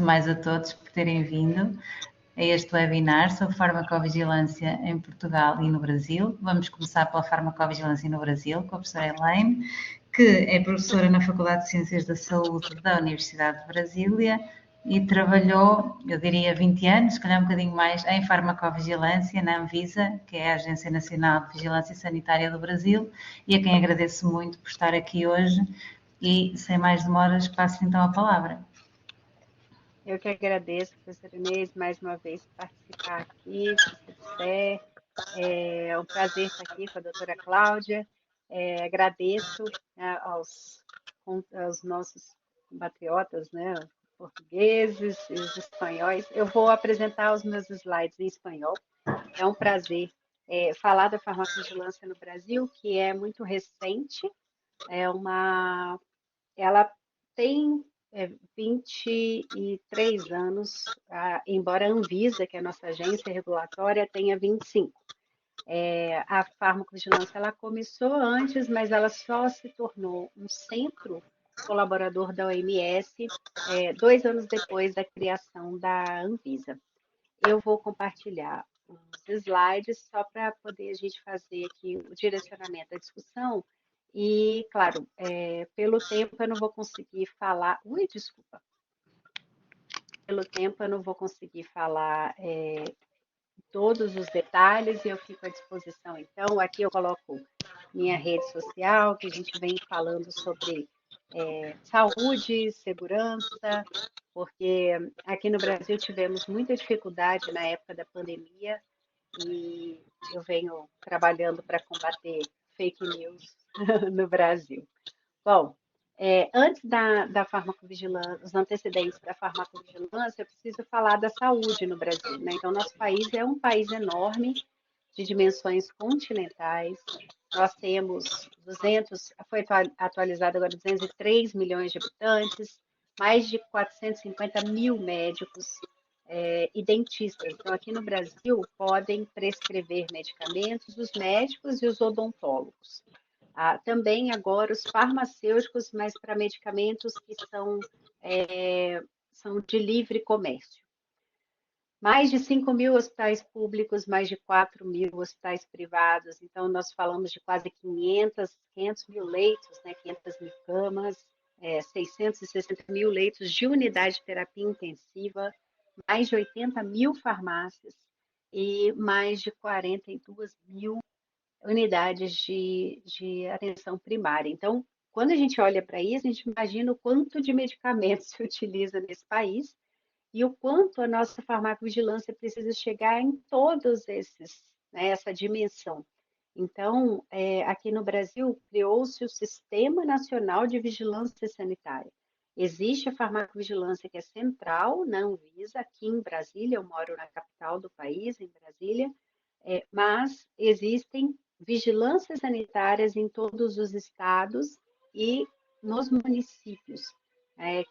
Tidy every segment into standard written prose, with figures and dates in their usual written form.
mais a todos por terem vindo a este webinar sobre farmacovigilância em Portugal e no Brasil. Vamos começar pela farmacovigilância no Brasil, com a professora Elaine, que é professora na Faculdade de Ciências da Saúde da Universidade de Brasília e trabalhou, eu diria 20 anos, se calhar um bocadinho mais, em farmacovigilância na Anvisa, que é a Agência Nacional de Vigilância Sanitária do Brasil, e a quem agradeço muito por estar aqui hoje. E, sem mais demoras, passo então a palavra. Eu que agradeço, professora Inês, mais uma vez participar aqui, se você puder. É um prazer estar aqui com a doutora Cláudia. Agradeço, né, aos nossos compatriotas, né, portugueses e os espanhóis. Eu vou apresentar os meus slides em espanhol. É um prazer falar da farmacovigilância no Brasil, que é muito recente. Ela tem 23 anos, embora a Anvisa, que é a nossa agência regulatória, tenha 25. A farmacovigilância ela começou antes, mas ela só se tornou um centro colaborador da OMS 2 anos depois da criação da Anvisa. Eu vou compartilhar os slides só para poder a gente fazer aqui o direcionamento da discussão. E, claro, pelo tempo eu não vou conseguir falar. Ui, desculpa. Pelo tempo eu não vou conseguir falar todos os detalhes e eu fico à disposição. Então, aqui eu coloco minha rede social, que a gente vem falando sobre saúde, segurança, porque aqui no Brasil tivemos muita dificuldade na época da pandemia e eu venho trabalhando para combater fake news no Brasil. Bom, antes da farmacovigilância, os antecedentes da farmacovigilância, eu preciso falar da saúde no Brasil, né? Então, nosso país é um país enorme, de dimensões continentais. Nós temos foi atualizado agora 203 milhões de habitantes, mais de 450 mil médicos e dentistas. Então, aqui no Brasil, podem prescrever medicamentos os médicos e os odontólogos. Também agora os farmacêuticos, mas para medicamentos que são de livre comércio. Mais de 5 mil hospitais públicos, mais de 4 mil hospitais privados. Então, nós falamos de quase 500 mil leitos, né? 500 mil camas, 660 mil leitos de unidade de terapia intensiva, mais de 80 mil farmácias e mais de 42 mil unidades de atenção primária. Então, quando a gente olha para isso, a gente imagina o quanto de medicamentos se utiliza nesse país e o quanto a nossa farmacovigilância precisa chegar em todos esses, né, essa dimensão. Então, aqui no Brasil, criou-se o Sistema Nacional de Vigilância Sanitária. Existe a farmacovigilância que é central na Anvisa, aqui em Brasília, eu moro na capital do país, em Brasília, mas existem vigilâncias sanitárias em todos os estados e nos municípios,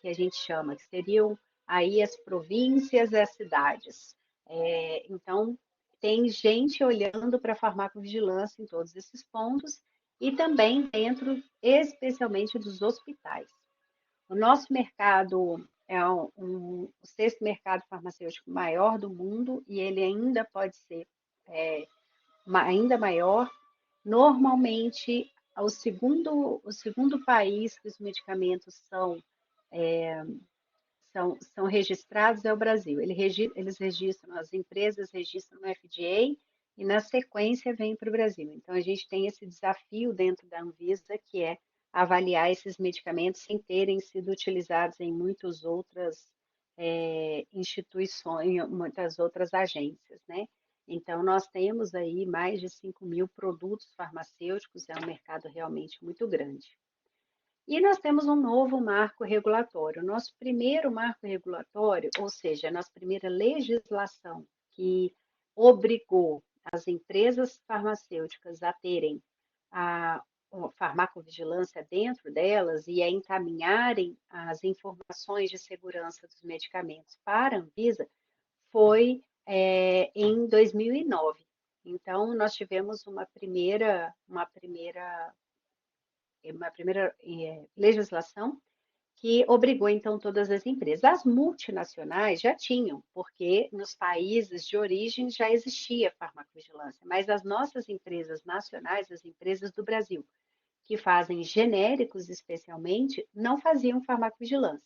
que a gente chama, que seriam aí as províncias e as cidades. Então, tem gente olhando para a farmacovigilância em todos esses pontos e também dentro, especialmente, dos hospitais. O nosso mercado é o sexto mercado farmacêutico maior do mundo e ele ainda pode ser ainda maior. Normalmente, o segundo país que os medicamentos são registrados é o Brasil. Eles registram, as empresas registram no FDA e, na sequência, vem para o Brasil. Então, a gente tem esse desafio dentro da Anvisa, que é avaliar esses medicamentos sem terem sido utilizados em muitas outras instituições, muitas outras agências, né? Então, nós temos aí mais de 5 mil produtos farmacêuticos, é um mercado realmente muito grande. E nós temos um novo marco regulatório. Nosso primeiro marco regulatório, ou seja, a nossa primeira legislação que obrigou as empresas farmacêuticas a terem a farmacovigilância dentro delas e a encaminharem as informações de segurança dos medicamentos para a Anvisa, foi em 2009. Então, nós tivemos uma primeira legislação que obrigou então todas as empresas. As multinacionais já tinham, porque nos países de origem já existia farmacovigilância, mas as nossas empresas nacionais, as empresas do Brasil, que fazem genéricos especialmente, não faziam farmacovigilância.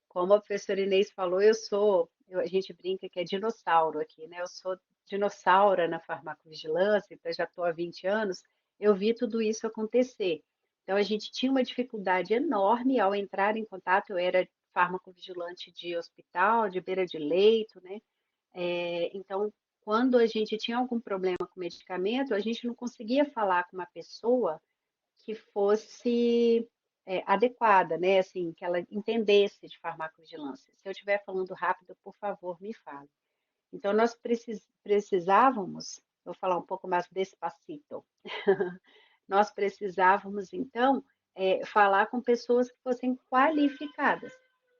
Como a professora Inês falou, a gente brinca que é dinossauro aqui, né? Eu sou dinossauro na farmacovigilância, então já estou há 20 anos, eu vi tudo isso acontecer. Então a gente tinha uma dificuldade enorme ao entrar em contato, eu era farmacovigilante de hospital, de beira de leito, né? Então, quando a gente tinha algum problema com medicamento, a gente não conseguia falar com uma pessoa que fosse adequada, né? Assim, que ela entendesse de farmacovigilância. Se eu estiver falando rápido, por favor, me fale. Então, nós precisávamos, vou falar um pouco mais despacito, nós precisávamos, então, falar com pessoas que fossem qualificadas.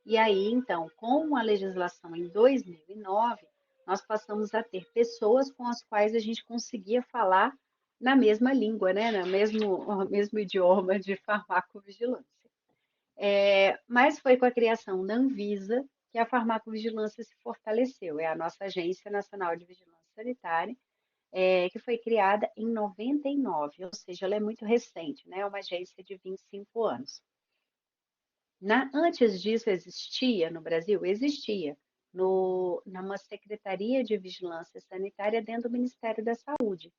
E aí, então, com a legislação em 2009, nós passamos a ter pessoas com as quais a gente conseguia falar na mesma língua, né? No mesmo idioma de farmacovigilância. Mas foi com a criação da Anvisa que a farmacovigilância se fortaleceu. É a nossa Agência Nacional de Vigilância Sanitária, que foi criada em 99, ou seja, ela é muito recente, né? É uma agência de 25 anos. Antes disso existia no Brasil? Existia numa Secretaria de Vigilância Sanitária dentro do Ministério da Saúde,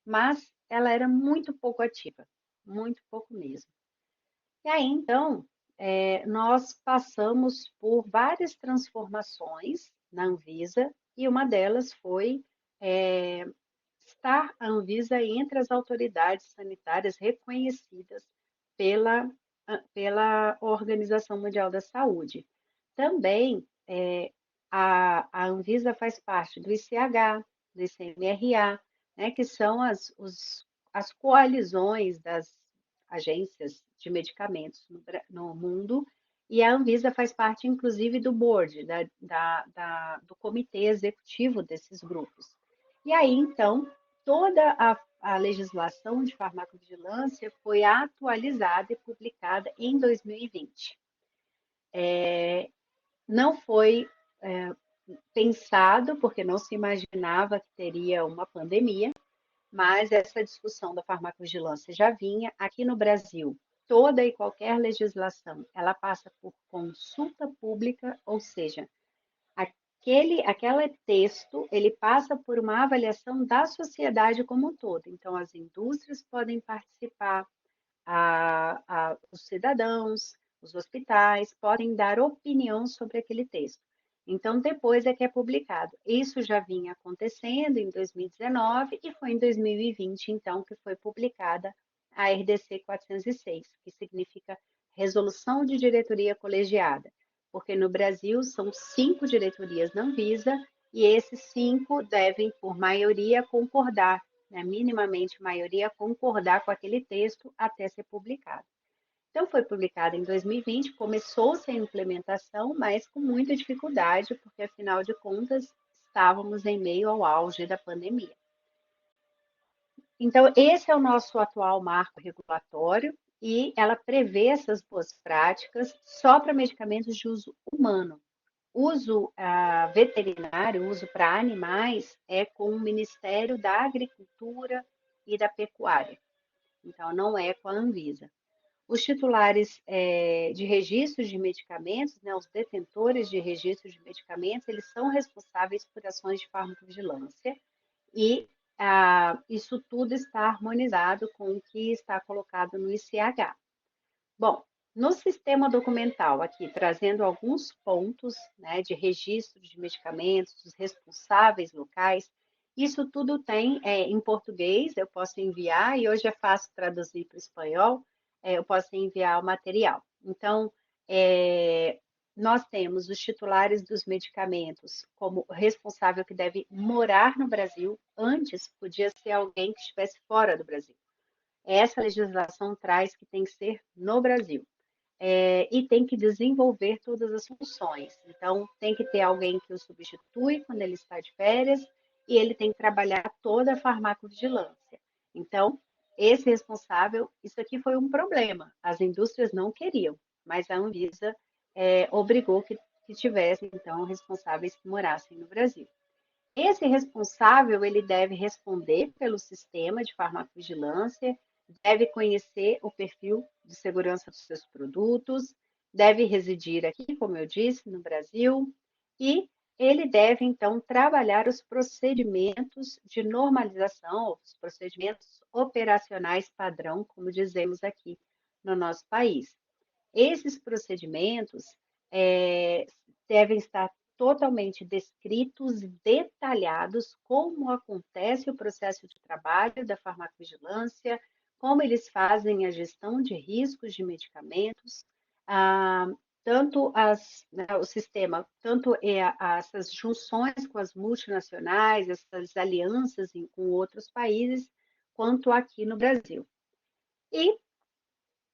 mas ela era muito pouco ativa, muito pouco mesmo. E aí, então, nós passamos por várias transformações na Anvisa, e uma delas foi estar a Anvisa entre as autoridades sanitárias reconhecidas pela Organização Mundial da Saúde. Também a Anvisa faz parte do ICH, do ICMRA, né, que são as coalizões das agências de medicamentos no mundo, e a Anvisa faz parte, inclusive, do board, do comitê executivo desses grupos. E aí, então, toda a legislação de farmacovigilância foi atualizada e publicada em 2020. Não foi pensado, porque não se imaginava que teria uma pandemia, mas essa discussão da farmacovigilância já vinha aqui no Brasil. Toda e qualquer legislação, ela passa por consulta pública, ou seja, aquele texto, ele passa por uma avaliação da sociedade como um todo. Então, as indústrias podem participar, os cidadãos, os hospitais podem dar opinião sobre aquele texto. Então, depois é que é publicado. Isso já vinha acontecendo em 2019 e foi em 2020, então, que foi publicada a RDC 406, que significa Resolução de Diretoria Colegiada, porque no Brasil são 5 diretorias na Anvisa e esses 5 devem, por maioria, concordar, né, minimamente maioria, concordar com aquele texto até ser publicado. Então, foi publicado em 2020, começou-se a implementação, mas com muita dificuldade, porque, afinal de contas, estávamos em meio ao auge da pandemia. Então, esse é o nosso atual marco regulatório e ela prevê essas boas práticas só para medicamentos de uso humano. Uso veterinário, uso para animais, é com o Ministério da Agricultura e da Pecuária. Então, não é com a Anvisa. Os titulares de registros de medicamentos, né, os detentores de registros de medicamentos, eles são responsáveis por ações de farmacovigilância e isso tudo está harmonizado com o que está colocado no ICH. Bom, no sistema documental, aqui trazendo alguns pontos, né, de registro de medicamentos, dos responsáveis locais, isso tudo tem em português, eu posso enviar, e hoje é fácil traduzir para o espanhol, eu posso enviar o material. Então, nós temos os titulares dos medicamentos como responsável que deve morar no Brasil, antes podia ser alguém que estivesse fora do Brasil. Essa legislação traz que tem que ser no Brasil. E tem que desenvolver todas as funções. Então, tem que ter alguém que o substitui quando ele está de férias e ele tem que trabalhar toda a farmacovigilância. Então, esse responsável, isso aqui foi um problema. As indústrias não queriam, mas a Anvisa obrigou que tivessem, então, responsáveis que morassem no Brasil. Esse responsável, ele deve responder pelo sistema de farmacovigilância, deve conhecer o perfil de segurança dos seus produtos, deve residir aqui, como eu disse, no Brasil, e ele deve, então, trabalhar os procedimentos de normalização, os procedimentos operacionais padrão, como dizemos aqui no nosso país. Esses procedimentos é, devem estar totalmente descritos e detalhados como acontece o processo de trabalho da farmacovigilância, como eles fazem a gestão de riscos de medicamentos, ah, tanto o sistema, tanto essas junções com as multinacionais, essas alianças com outros países, quanto aqui no Brasil. E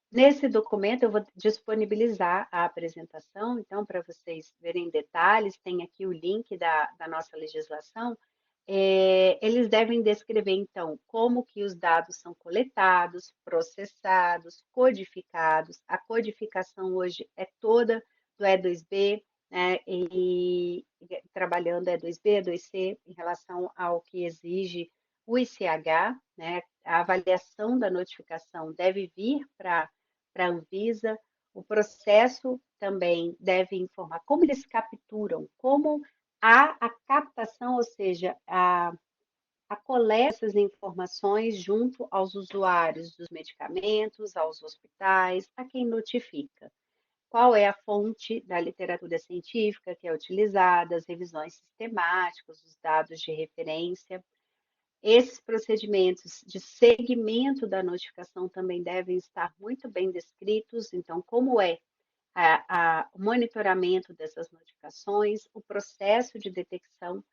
nesse documento, eu vou disponibilizar a apresentação, então, para vocês verem detalhes, tem aqui o link da nossa legislação. Eles devem descrever, então, como que os dados são coletados, processados, codificados. A codificação hoje é toda do E2B, né, e trabalhando E2B, E2C, em relação ao que exige o ICH, né, a avaliação da notificação deve vir para a Anvisa. O processo também deve informar como eles capturam, como a captação, ou seja, a coleta dessas informações junto aos usuários dos medicamentos, aos hospitais, a quem notifica. Qual é a fonte da literatura científica que é utilizada, as revisões sistemáticas, os dados de referência. Esses procedimentos de segmento da notificação também devem estar muito bem descritos, então, como é o monitoramento dessas notificações, o processo de detecção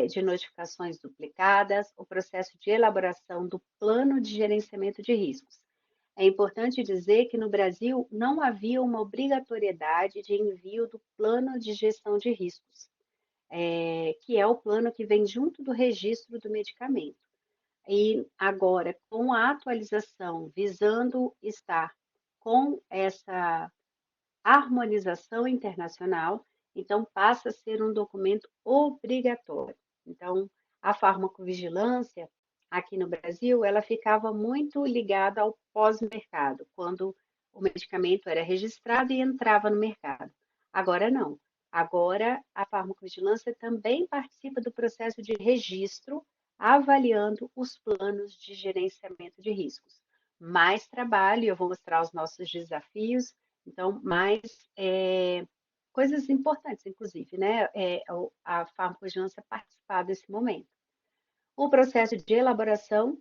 de notificações duplicadas, o processo de elaboração do plano de gerenciamento de riscos. É importante dizer que no Brasil não havia uma obrigatoriedade de envio do plano de gestão de riscos, que é o plano que vem junto do registro do medicamento. E agora, com a atualização, visando estar com essa harmonização internacional, então passa a ser um documento obrigatório. Então, a farmacovigilância aqui no Brasil, ela ficava muito ligada ao pós-mercado, quando o medicamento era registrado e entrava no mercado. Agora não. Agora a farmacovigilância também participa do processo de registro, avaliando os planos de gerenciamento de riscos. Mais trabalho, eu vou mostrar os nossos desafios, então, mais coisas importantes, inclusive, né? A farmacovigilância participar desse momento. O processo de elaboração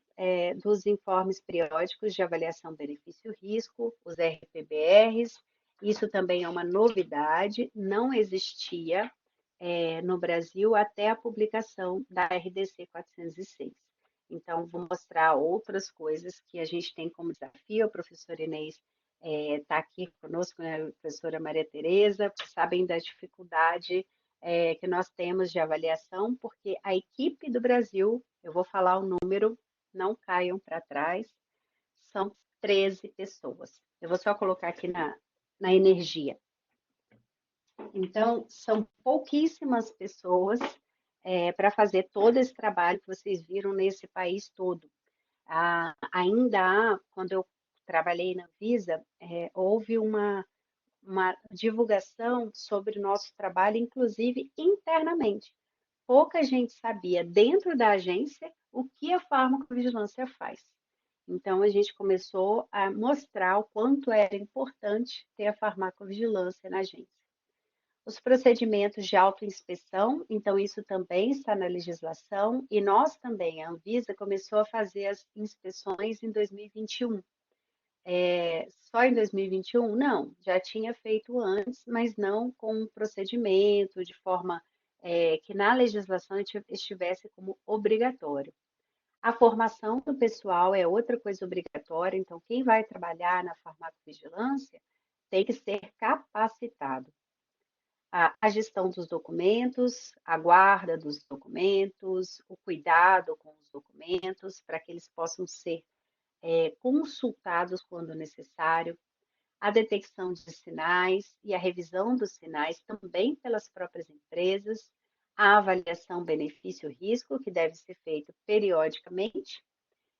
dos informes periódicos de avaliação benefício-risco, os RPBRs, isso também é uma novidade, não existia no Brasil até a publicação da RDC 406. Então, vou mostrar outras coisas que a gente tem como desafio. A professora Inês está aqui conosco, né, a professora Maria Tereza, sabem da dificuldade que nós temos de avaliação, porque a equipe do Brasil, eu vou falar o número, não caiam para trás, são 13 pessoas. Eu vou só colocar aqui na energia. Então, são pouquíssimas pessoas para fazer todo esse trabalho que vocês viram nesse país todo. Ainda há, quando eu trabalhei na Visa, houve uma divulgação sobre o nosso trabalho, inclusive internamente. Pouca gente sabia dentro da agência o que a farmacovigilância faz. Então, a gente começou a mostrar o quanto era importante ter a farmacovigilância na agência. Os procedimentos de autoinspeção, então isso também está na legislação, e nós também, a Anvisa começou a fazer as inspeções em 2021. Só em 2021? Não, já tinha feito antes, mas não com um procedimento de forma que na legislação estivesse como obrigatório. A formação do pessoal é outra coisa obrigatória, então quem vai trabalhar na farmacovigilância tem que ser capacitado. A gestão dos documentos, a guarda dos documentos, o cuidado com os documentos, para que eles possam ser consultados quando necessário, a detecção de sinais e a revisão dos sinais também pelas próprias empresas, a avaliação benefício-risco, que deve ser feito periodicamente,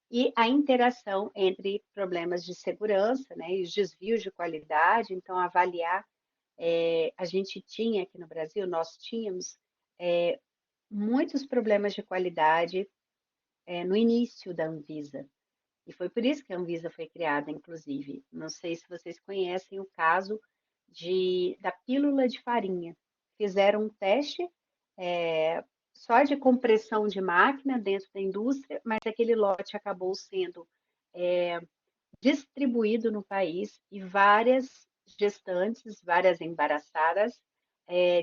e a interação entre problemas de segurança, né, e os desvios de qualidade. Então, avaliar, a gente tinha aqui no Brasil, nós tínhamos muitos problemas de qualidade no início da Anvisa. E foi por isso que a Anvisa foi criada, inclusive. Não sei se vocês conhecem o caso da pílula de farinha. Fizeram um teste só de compressão de máquina dentro da indústria, mas aquele lote acabou sendo distribuído no país e várias gestantes, várias embaraçadas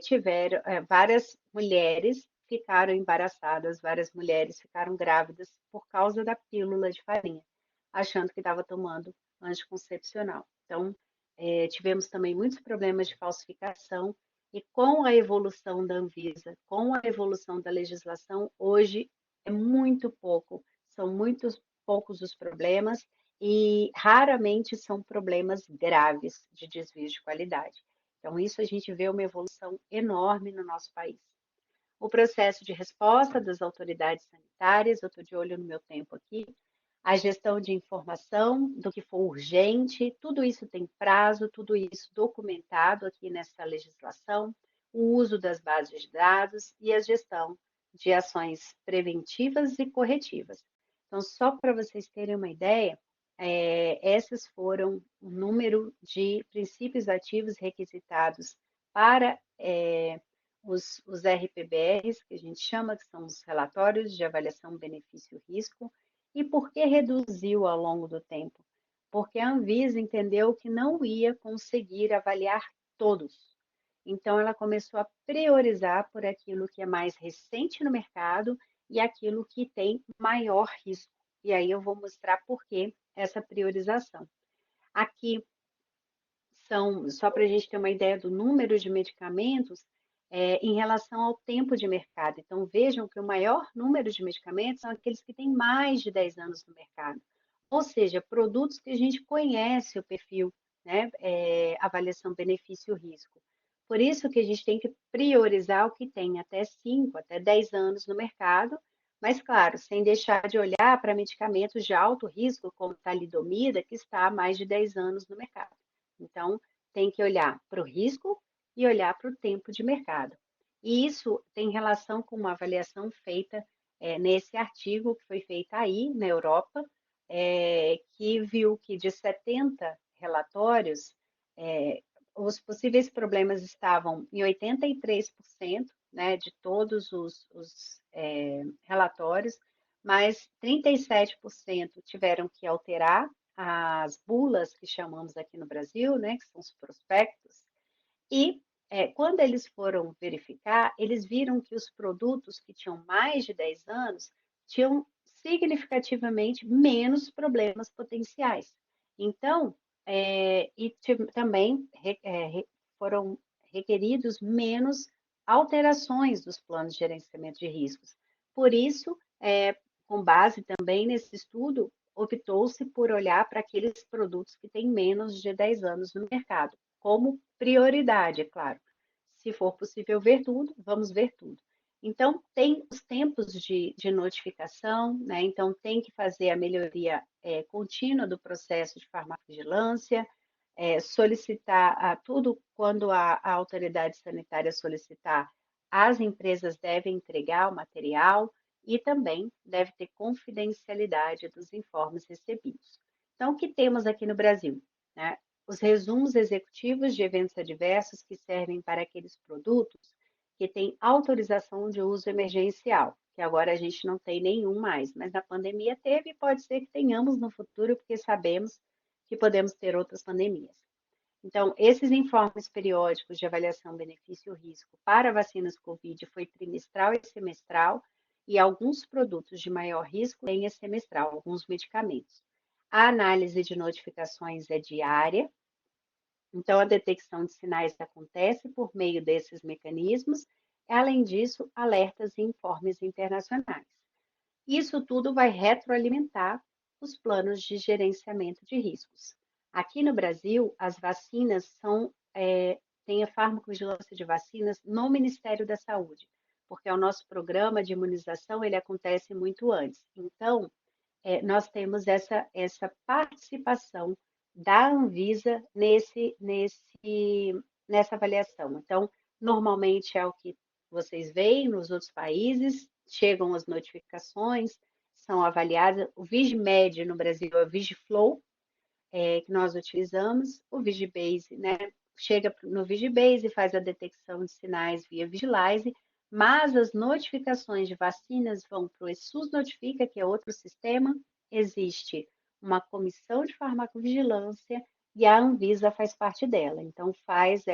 tiveram, várias mulheres ficaram embaraçadas, várias mulheres ficaram grávidas por causa da pílula de farinha, achando que estava tomando anticoncepcional. Então, tivemos também muitos problemas de falsificação e com a evolução da Anvisa, com a evolução da legislação, hoje é muito pouco, são muitos poucos os problemas e raramente são problemas graves de desvio de qualidade. Então, isso a gente vê uma evolução enorme no nosso país. O processo de resposta das autoridades sanitárias, eu estou de olho no meu tempo aqui, a gestão de informação do que for urgente, tudo isso tem prazo, tudo isso documentado aqui nessa legislação, o uso das bases de dados e a gestão de ações preventivas e corretivas. Então, só para vocês terem uma ideia, esses foram o número de princípios ativos requisitados para os RPBRs, que a gente chama, que são os relatórios de avaliação benefício-risco. E por que reduziu ao longo do tempo? Porque a Anvisa entendeu que não ia conseguir avaliar todos. Então, ela começou a priorizar por aquilo que é mais recente no mercado e aquilo que tem maior risco. E aí eu vou mostrar por que essa priorização. Aqui são, só para a gente ter uma ideia do número de medicamentos em relação ao tempo de mercado. Então, vejam que o maior número de medicamentos são aqueles que têm mais de 10 anos no mercado. Ou seja, produtos que a gente conhece o perfil, né? Avaliação benefício-risco. Por isso que a gente tem que priorizar o que tem até 5, até 10 anos no mercado, mas, claro, sem deixar de olhar para medicamentos de alto risco, como talidomida, que está há mais de 10 anos no mercado. Então, tem que olhar para o risco e olhar para o tempo de mercado. E isso tem relação com uma avaliação feita nesse artigo que foi feita aí na Europa, que viu que de 70 relatórios, os possíveis problemas estavam em 83%, né, de todos os relatórios, mas 37% tiveram que alterar as bulas que chamamos aqui no Brasil, né, que são os prospectos, e quando eles foram verificar, eles viram que os produtos que tinham mais de 10 anos tinham significativamente menos problemas potenciais. Então, também foram requeridos menos alterações dos planos de gerenciamento de riscos. Por isso, com base também nesse estudo, optou-se por olhar para aqueles produtos que têm menos de 10 anos no mercado, como prioridade, é claro. Se for possível ver tudo, vamos ver tudo. Então, tem os tempos de notificação, né? Então, tem que fazer a melhoria contínua do processo de farmacovigilância, solicitar tudo quando a autoridade sanitária solicitar, as empresas devem entregar o material e também deve ter confidencialidade dos informes recebidos. Então, o que temos aqui no Brasil? Né? Os resumos executivos de eventos adversos que servem para aqueles produtos que têm autorização de uso emergencial, que agora a gente não tem nenhum mais, mas na pandemia teve e pode ser que tenhamos no futuro, porque sabemos que podemos ter outras pandemias. Então, esses informes periódicos de avaliação benefício-risco para vacinas Covid foi trimestral e semestral, e alguns produtos de maior risco têm semestral, alguns medicamentos. A análise de notificações é diária, então a detecção de sinais acontece por meio desses mecanismos, além disso, alertas e informes internacionais. Isso tudo vai retroalimentar os planos de gerenciamento de riscos. Aqui no Brasil, as vacinas tem a farmacovigilância de vacinas no Ministério da Saúde, porque o nosso programa de imunização ele acontece muito antes. Então, nós temos essa participação da Anvisa nessa avaliação. Então, normalmente é o que vocês veem nos outros países, chegam as notificações, são avaliadas. O VIGMED no Brasil é o VIGIFLOW, que nós utilizamos, o Vigibase, né? Chega no Vigibase e faz a detecção de sinais via Vigilize, mas as notificações de vacinas vão para o ESUS Notifica, que é outro sistema, existe uma comissão de farmacovigilância e a Anvisa faz parte dela. Então, faz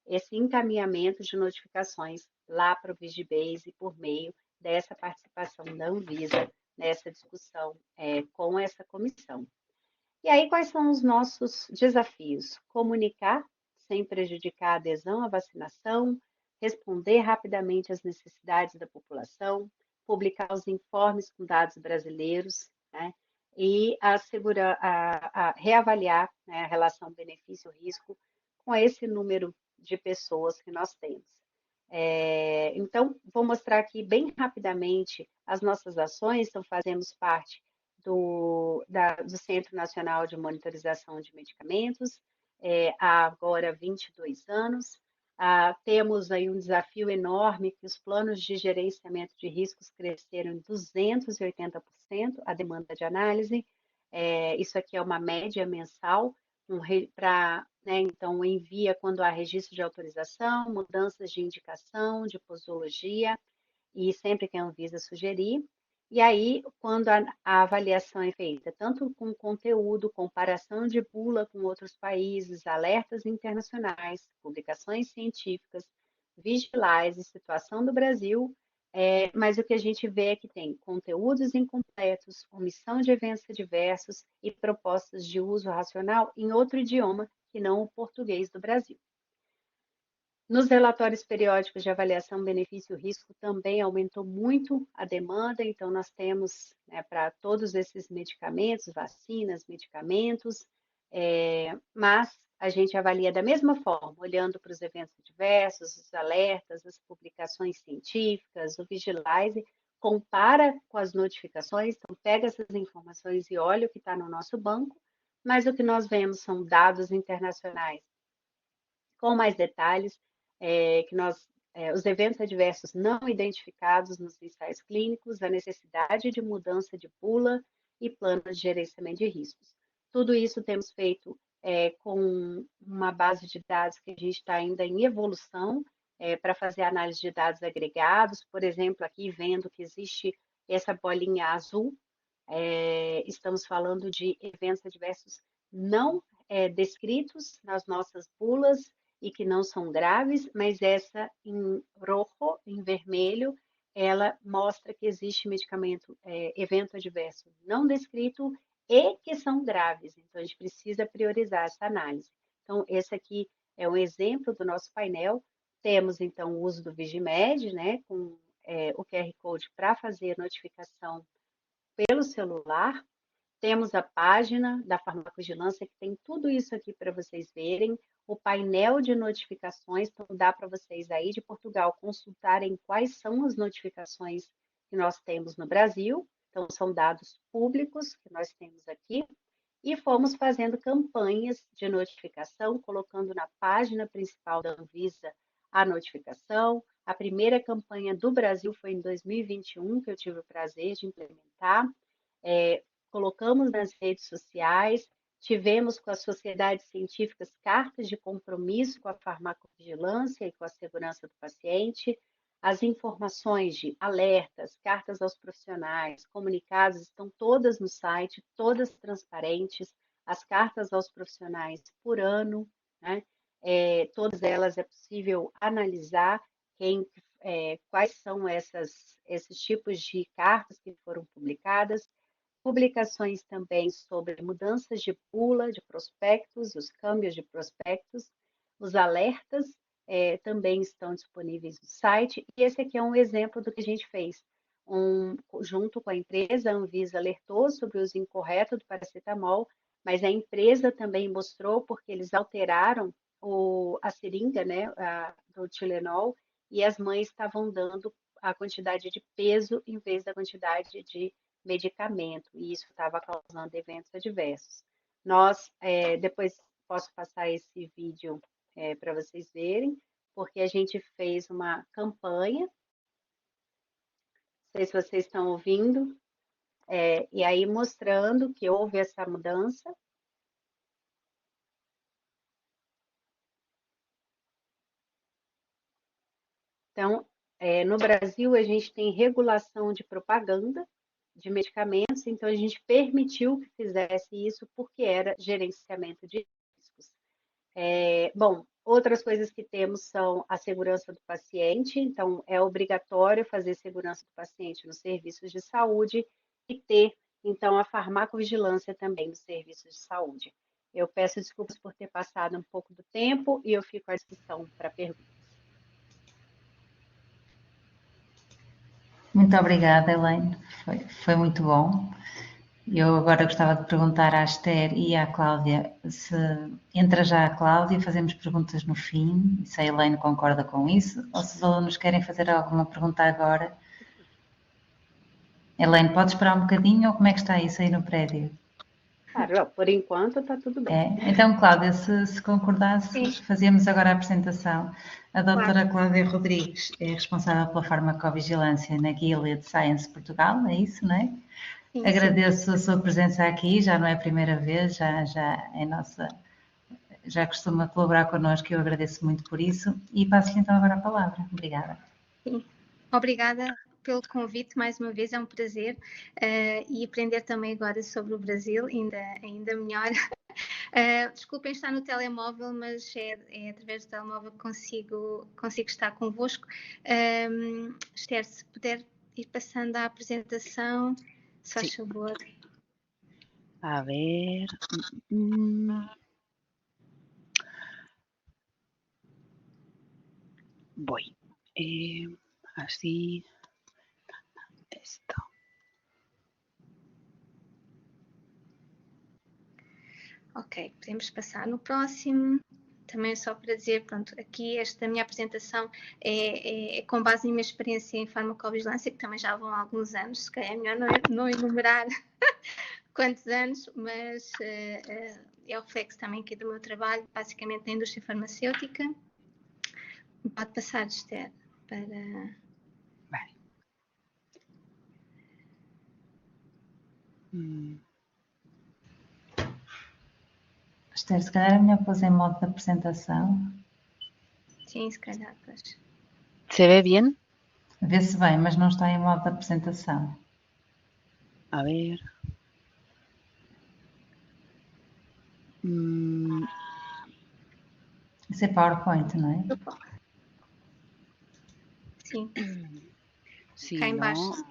esse encaminhamento de notificações lá para o Vigibase por meio dessa participação da Anvisa nessa discussão com essa comissão. E aí, quais são os nossos desafios? Comunicar, sem prejudicar a adesão à vacinação, responder rapidamente às necessidades da população, publicar os informes com dados brasileiros, né? E reavaliar, né, a relação benefício-risco com esse número de pessoas que nós temos. Então, vou mostrar aqui bem rapidamente as nossas ações, então fazemos parte do Centro Nacional de Monitorização de Medicamentos, há agora 22 anos. Temos aí um desafio enorme, que os planos de gerenciamento de riscos cresceram em 280% a demanda de análise. Isso aqui é uma média mensal, né, então envia quando há registro de autorização, mudanças de indicação, de posologia, e sempre que a Anvisa sugerir. E aí, quando a avaliação é feita, tanto com conteúdo, comparação de bula com outros países, alertas internacionais, publicações científicas, vigilais e situação do Brasil, mas o que a gente vê é que tem conteúdos incompletos, omissão de eventos adversos e propostas de uso racional em outro idioma que não o português do Brasil. Nos relatórios periódicos de avaliação benefício-risco também aumentou muito a demanda, então nós temos, né, para todos esses medicamentos, vacinas, medicamentos, mas a gente avalia da mesma forma, olhando para os eventos adversos, os alertas, as publicações científicas, o Vigilize, compara com as notificações, então pega essas informações e olha o que está no nosso banco, mas o que nós vemos são dados internacionais com mais detalhes, os eventos adversos não identificados nos ensaios clínicos, a necessidade de mudança de bula e planos de gerenciamento de riscos. Tudo isso temos feito com uma base de dados que a gente está ainda em evolução para fazer análise de dados agregados, por exemplo, aqui vendo que existe essa bolinha azul, estamos falando de eventos adversos não descritos nas nossas bulas e que não são graves, mas essa em rojo, em vermelho, ela mostra que existe medicamento, evento adverso não descrito e que são graves. Então, a gente precisa priorizar essa análise. Então, esse aqui é um exemplo do nosso painel. Temos, então, o uso do Vigimed, né, com o QR Code para fazer notificação pelo celular. Temos a página da farmacovigilância, que tem tudo isso aqui para vocês verem, o painel de notificações, então dá para vocês aí de Portugal consultarem quais são as notificações que nós temos no Brasil, então são dados públicos que nós temos aqui, e fomos fazendo campanhas de notificação, colocando na página principal da Anvisa a notificação. A primeira campanha do Brasil foi em 2021, que eu tive o prazer de implementar. Colocamos nas redes sociais, tivemos com as sociedades científicas cartas de compromisso com a farmacovigilância e com a segurança do paciente. As informações de alertas, cartas aos profissionais, comunicados estão todas no site, todas transparentes. As cartas aos profissionais por ano, né? Todas elas é possível analisar quais são esses tipos de cartas que foram publicadas. Publicações também sobre mudanças de bula, de prospectos, os câmbios de prospectos, os alertas também estão disponíveis no site. E esse aqui é um exemplo do que a gente fez. Junto com a empresa, a Anvisa alertou sobre o uso incorreto do paracetamol, mas a empresa também mostrou porque eles alteraram a seringa, né, do Tilenol, e as mães estavam dando a quantidade de peso em vez da quantidade de medicamento, e isso estava causando eventos adversos. Nós, depois posso passar esse vídeo para vocês verem, porque a gente fez uma campanha, não sei se vocês estão ouvindo, e aí mostrando que houve essa mudança. Então, no Brasil, a gente tem regulação de propaganda de medicamentos, então a gente permitiu que fizesse isso porque era gerenciamento de riscos. Bom, outras coisas que temos são a segurança do paciente, então é obrigatório fazer segurança do paciente nos serviços de saúde e ter, então, a farmacovigilância também nos serviços de saúde. Eu peço desculpas por ter passado um pouco do tempo e eu fico à disposição para perguntas. Muito obrigada, Elaine. Foi muito bom. Eu agora gostava de perguntar à Esther e à Cláudia se entra já a Cláudia, fazemos perguntas no fim, se a Elaine concorda com isso, ou se os alunos querem fazer alguma pergunta agora. Elaine, pode esperar um bocadinho ou como é que está isso aí no prédio? Claro, por enquanto está tudo bem. Então, Cláudia, se concordasse, fazíamos agora a apresentação. A doutora Cláudia Rodrigues é responsável pela farmacovigilância na Gilead Sciences Portugal, é isso, não é? Sim, agradeço a sua presença aqui, já não é a primeira vez, já é nossa, já costuma colaborar connosco, eu agradeço muito por isso e passo-lhe então agora a palavra. Obrigada. Sim, obrigada pelo convite, mais uma vez, é um prazer e aprender também agora sobre o Brasil, ainda melhor. Desculpem estar no telemóvel, mas é através do telemóvel que consigo estar convosco. Esther, se puder ir passando a apresentação, se faz favor. A ver. Voy. Así. Esto. Ok, podemos passar no próximo. Também só para dizer, pronto, aqui esta minha apresentação é com base na minha experiência em farmacovigilância, que também já vão há alguns anos, se calhar é melhor não enumerar quantos anos, mas é o reflexo também aqui do meu trabalho, basicamente na indústria farmacêutica. Pode passar, Esther, para... Vale. Esther, se calhar é melhor pôr em modo de apresentação. Sim, se calhar, pois. ¿Se ve bien? Vê-se bem, mas não está em modo de apresentação. A ver. Isso é PowerPoint, não é? Sim. Sí, Cá embaixo.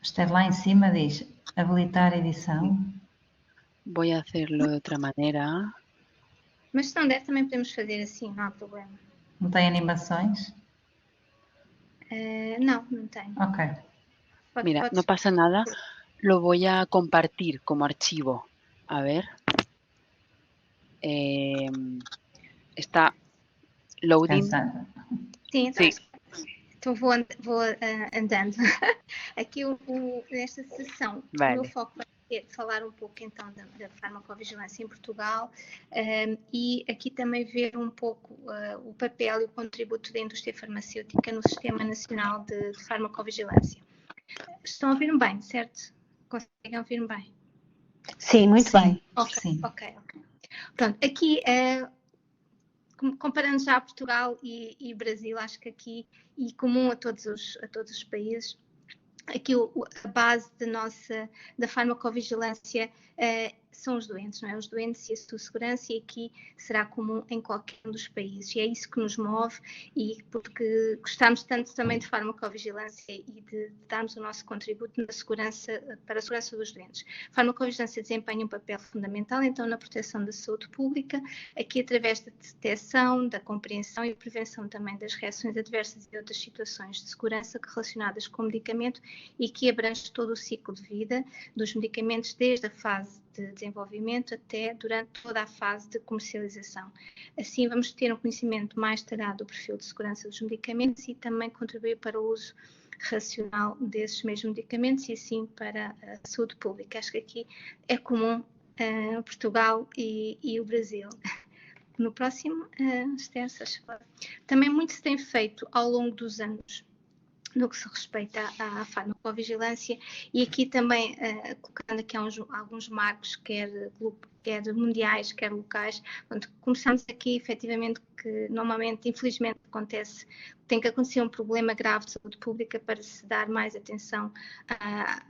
Esther, lá em cima diz habilitar edição. Voy a hacerlo de otra manera. Mas se não der, também podemos fazer assim, não há problema. Não tem animações? Não tem. Ok. Mira, no pasa nada. Lo voy a compartir como archivo. A ver. Está loading. Sim, sim. Então vou andando. Aqui nesta sessão, o meu foco vai ser falar um pouco então da farmacovigilância em Portugal e aqui também ver um pouco o papel e o contributo da indústria farmacêutica no Sistema Nacional de Farmacovigilância. Estão a ouvir-me bem, certo? Conseguem ouvir-me bem? Sim, muito bem. Ok. Pronto, aqui... comparando já Portugal e Brasil, acho que aqui, e comum a todos os países, aqui a base da farmacovigilância são os doentes, não é? Os doentes e a sua segurança, e aqui será comum em qualquer um dos países. E é isso que nos move, e porque gostamos tanto também de farmacovigilância e de darmos o nosso contributo na segurança, para a segurança dos doentes. A farmacovigilância desempenha um papel fundamental, então, na proteção da saúde pública, aqui através da detecção, da compreensão e prevenção também das reações adversas e outras situações de segurança relacionadas com o medicamento, e que abrange todo o ciclo de vida dos medicamentos, desde a fase de desenvolvimento até durante toda a fase de comercialização. Assim, vamos ter um conhecimento mais detalhado do perfil de segurança dos medicamentos e também contribuir para o uso racional desses mesmos medicamentos e assim para a saúde pública. Acho que aqui é comum Portugal e o Brasil. No próximo, Esther, também muito se tem feito ao longo dos anos no que se respeita à farmacovigilância, e aqui também colocando aqui alguns marcos, quer mundiais, quer locais, onde começamos aqui efetivamente que normalmente, infelizmente, tem que acontecer um problema grave de saúde pública para se dar mais atenção,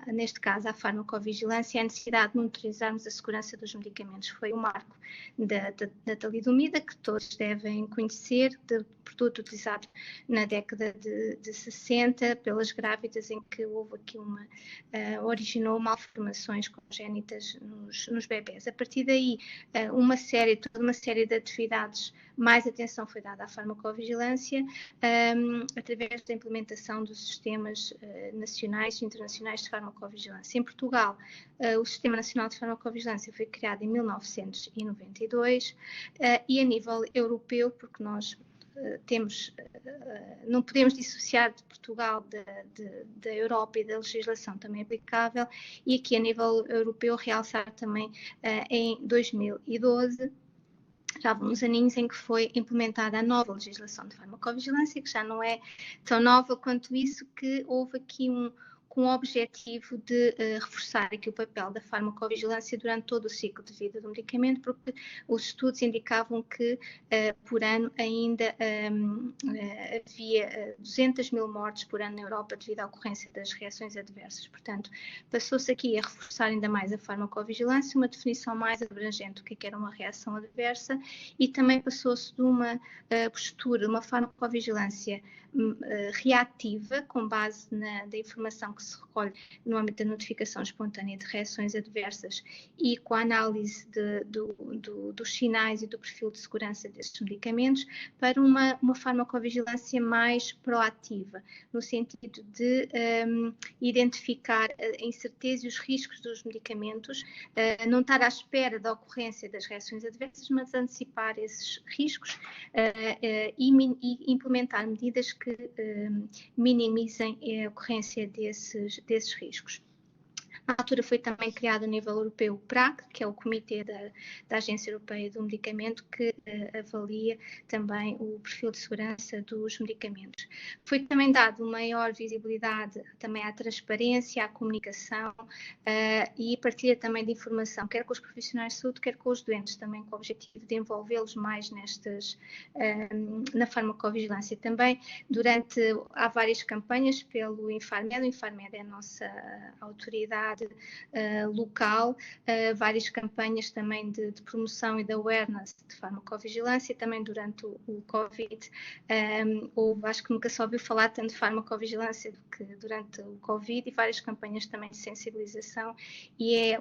neste caso, à farmacovigilância e à necessidade de monitorizarmos a segurança dos medicamentos. Foi o marco da talidomida, que todos devem conhecer, de produto utilizado na década de 60 pelas grávidas, em que houve aqui originou malformações congénitas nos bebés. A partir daí, toda uma série de atividades, mais atenção foi dada à farmacovigilância, através da implementação dos sistemas nacionais e internacionais de farmacovigilância. Em Portugal, o Sistema Nacional de Farmacovigilância foi criado em 1992 e a nível europeu, porque nós não podemos dissociar de Portugal da Europa e da legislação também aplicável, e aqui a nível europeu realçar também em 2012, já há uns aninhos em que foi implementada a nova legislação de farmacovigilância, que já não é tão nova quanto isso, que houve aqui com o objetivo de reforçar aqui o papel da farmacovigilância durante todo o ciclo de vida do medicamento, porque os estudos indicavam que por ano ainda havia 200 mil mortes por ano na Europa devido à ocorrência das reações adversas. Portanto, passou-se aqui a reforçar ainda mais a farmacovigilância, uma definição mais abrangente do que era uma reação adversa, e também passou-se de uma postura, uma farmacovigilância reativa, com base da informação que se recolhe no âmbito da notificação espontânea de reações adversas e com a análise dos sinais e do perfil de segurança desses medicamentos, para uma farmacovigilância mais proativa, no sentido de identificar a incerteza e os riscos dos medicamentos, não estar à espera da ocorrência das reações adversas, mas antecipar esses riscos e implementar medidas que minimizem a ocorrência desses riscos. Na altura foi também criado a nível europeu o PRAC, que é o Comitê da Agência Europeia do Medicamento, que avalia também o perfil de segurança dos medicamentos. Foi também dado maior visibilidade também à transparência, à comunicação e partilha também de informação, quer com os profissionais de saúde, quer com os doentes, também com o objetivo de envolvê-los mais na farmacovigilância. Também há várias campanhas pelo Infarmed. O Infarmed é a nossa autoridade local, várias campanhas também de promoção e de awareness de farmacovigilância. Também durante o Covid, acho que nunca se ouviu falar tanto de farmacovigilância do que durante o Covid, e várias campanhas também de sensibilização, e é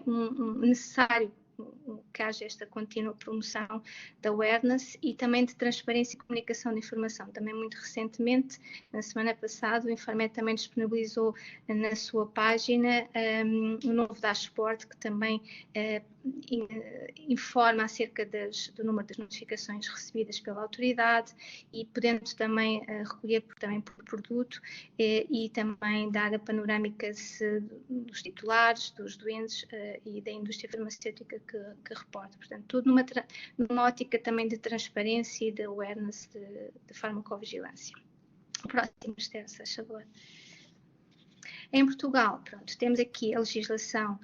necessário que haja esta contínua promoção da awareness e também de transparência e comunicação de informação. Também muito recentemente, na semana passada, o Infarmed também disponibilizou na sua página um novo dashboard que também informa acerca do número das notificações recebidas pela autoridade, e podendo também recolher também por produto e também dar a panorâmica dos titulares, dos doentes e da indústria farmacêutica que reporta. Portanto, tudo numa ótica também de transparência e de awareness de farmacovigilância. Próximo, Esther, se faz favor. Em Portugal, pronto, temos aqui a legislação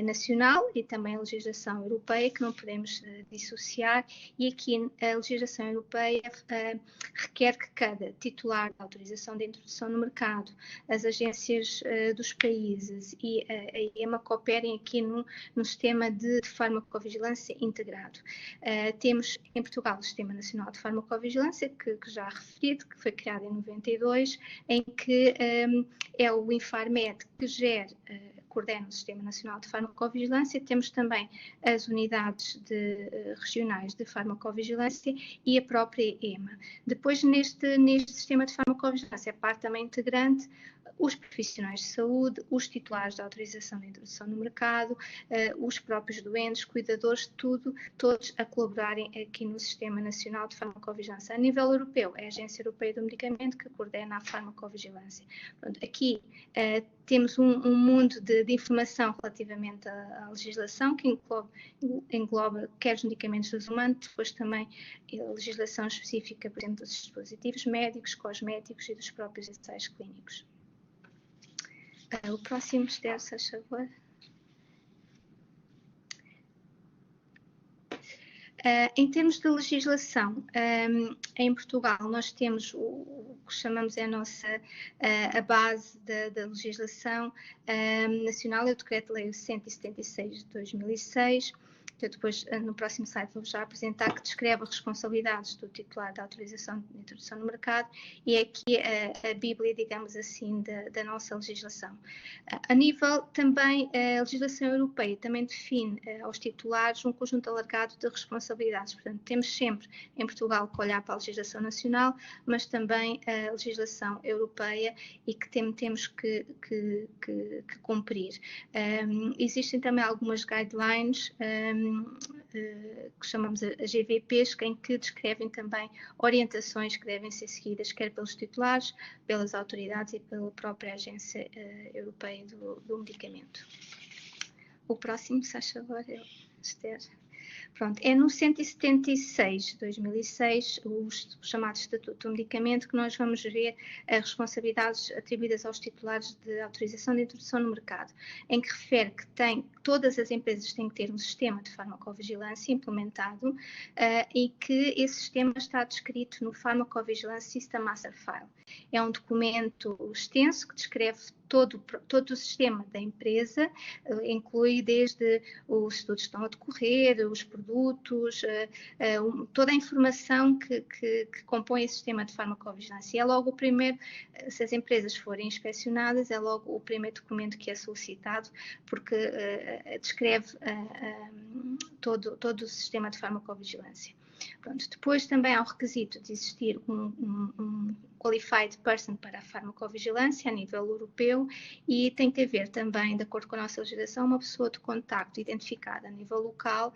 nacional e também a legislação europeia, que não podemos dissociar, e aqui a legislação europeia requer que cada titular de autorização de introdução no mercado, as agências dos países e a EMA cooperem aqui no sistema de farmacovigilância integrado. Temos em Portugal o Sistema Nacional de Farmacovigilância, que já referido, que foi criado em 92, em que é o Infarmed que coordena o Sistema Nacional de Farmacovigilância. Temos também as unidades regionais de farmacovigilância e a própria EMA. Depois, neste sistema de farmacovigilância, a parte também integrante, os profissionais de saúde, os titulares de autorização de introdução no mercado, os próprios doentes, cuidadores, todos a colaborarem aqui no Sistema Nacional de Farmacovigilância. A nível europeu, é a Agência Europeia do Medicamento que coordena a farmacovigilância. Pronto, aqui temos um mundo de informação relativamente à legislação, que engloba quer os medicamentos dos humanos, depois também a legislação específica, por exemplo, dos dispositivos médicos, cosméticos e dos próprios ensaios clínicos. O próximo, Esther, se faz favor. Em termos de legislação, em Portugal nós temos o que chamamos a base da legislação nacional, é o Decreto-Lei 176 de 2006, que eu depois no próximo slide vou já apresentar, que descreve as responsabilidades do titular da autorização de introdução no mercado, e é aqui a bíblia, digamos assim, da nossa legislação. A nível também, a legislação europeia também define aos titulares um conjunto alargado de responsabilidades. Portanto, temos sempre em Portugal que olhar para a legislação nacional, mas também a legislação europeia, e que temos que cumprir. Existem também algumas guidelines que chamamos as GVPs, em que descrevem também orientações que devem ser seguidas, quer pelos titulares, pelas autoridades e pela própria Agência Europeia do Medicamento. O próximo, se faz favor, Esther. Pronto, é no 176 de 2006, o chamado Estatuto do Medicamento, que nós vamos ver as responsabilidades atribuídas aos titulares de autorização de introdução no mercado, em que refere que todas as empresas têm que ter um sistema de farmacovigilância implementado e que esse sistema está descrito no Pharmacovigilance System Master File. É um documento extenso que descreve todo o sistema da empresa, inclui desde os estudos que estão a decorrer, os produtos, toda a informação que compõe esse sistema de farmacovigilância. É logo o primeiro, se as empresas forem inspecionadas, é logo o primeiro documento que é solicitado, porque descreve todo o sistema de farmacovigilância. Pronto, depois também há o requisito de existir um qualified person para a farmacovigilância a nível europeu, e tem que haver também, de acordo com a nossa legislação, uma pessoa de contacto identificada a nível local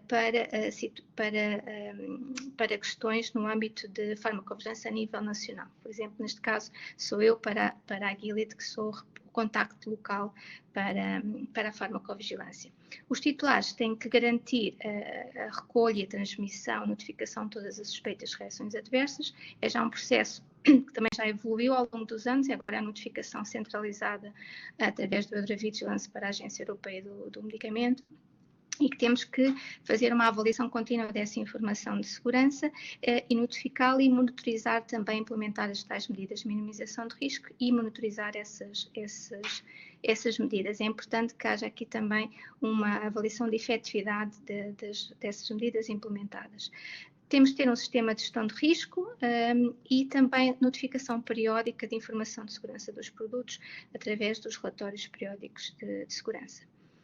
para questões no âmbito de farmacovigilância a nível nacional. Por exemplo, neste caso, sou eu para a Gilead, que sou o contacto local para a farmacovigilância. Os titulares têm que garantir a recolha, a transmissão, a notificação de todas as suspeitas de reações adversas. É já um processo que também já evoluiu ao longo dos anos, e agora a notificação centralizada através do Eurovigilance para a Agência Europeia do Medicamento, e que temos que fazer uma avaliação contínua dessa informação de segurança e notificá-la e monitorizar também, implementar as tais medidas de minimização de risco e monitorizar essas medidas. É importante que haja aqui também uma avaliação de efetividade dessas medidas implementadas. Temos de ter um sistema de gestão de risco e também notificação periódica de informação de segurança dos produtos através dos relatórios periódicos de segurança.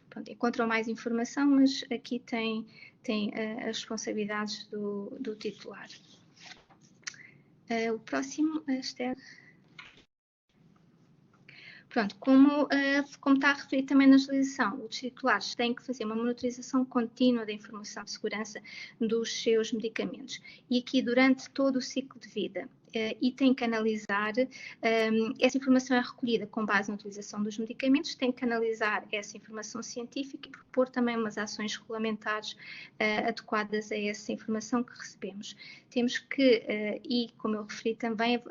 Pronto, encontram mais informação, mas aqui tem as responsabilidades do titular. O próximo, Esther. Pronto, como está a referir também na legislação, os titulares têm que fazer uma monitorização contínua da informação de segurança dos seus medicamentos. E aqui, durante todo o ciclo de vida, e tem que analisar, essa informação é recolhida com base na utilização dos medicamentos, tem que analisar essa informação científica e propor também umas ações regulamentares adequadas a essa informação que recebemos. Temos que, e como eu referi também,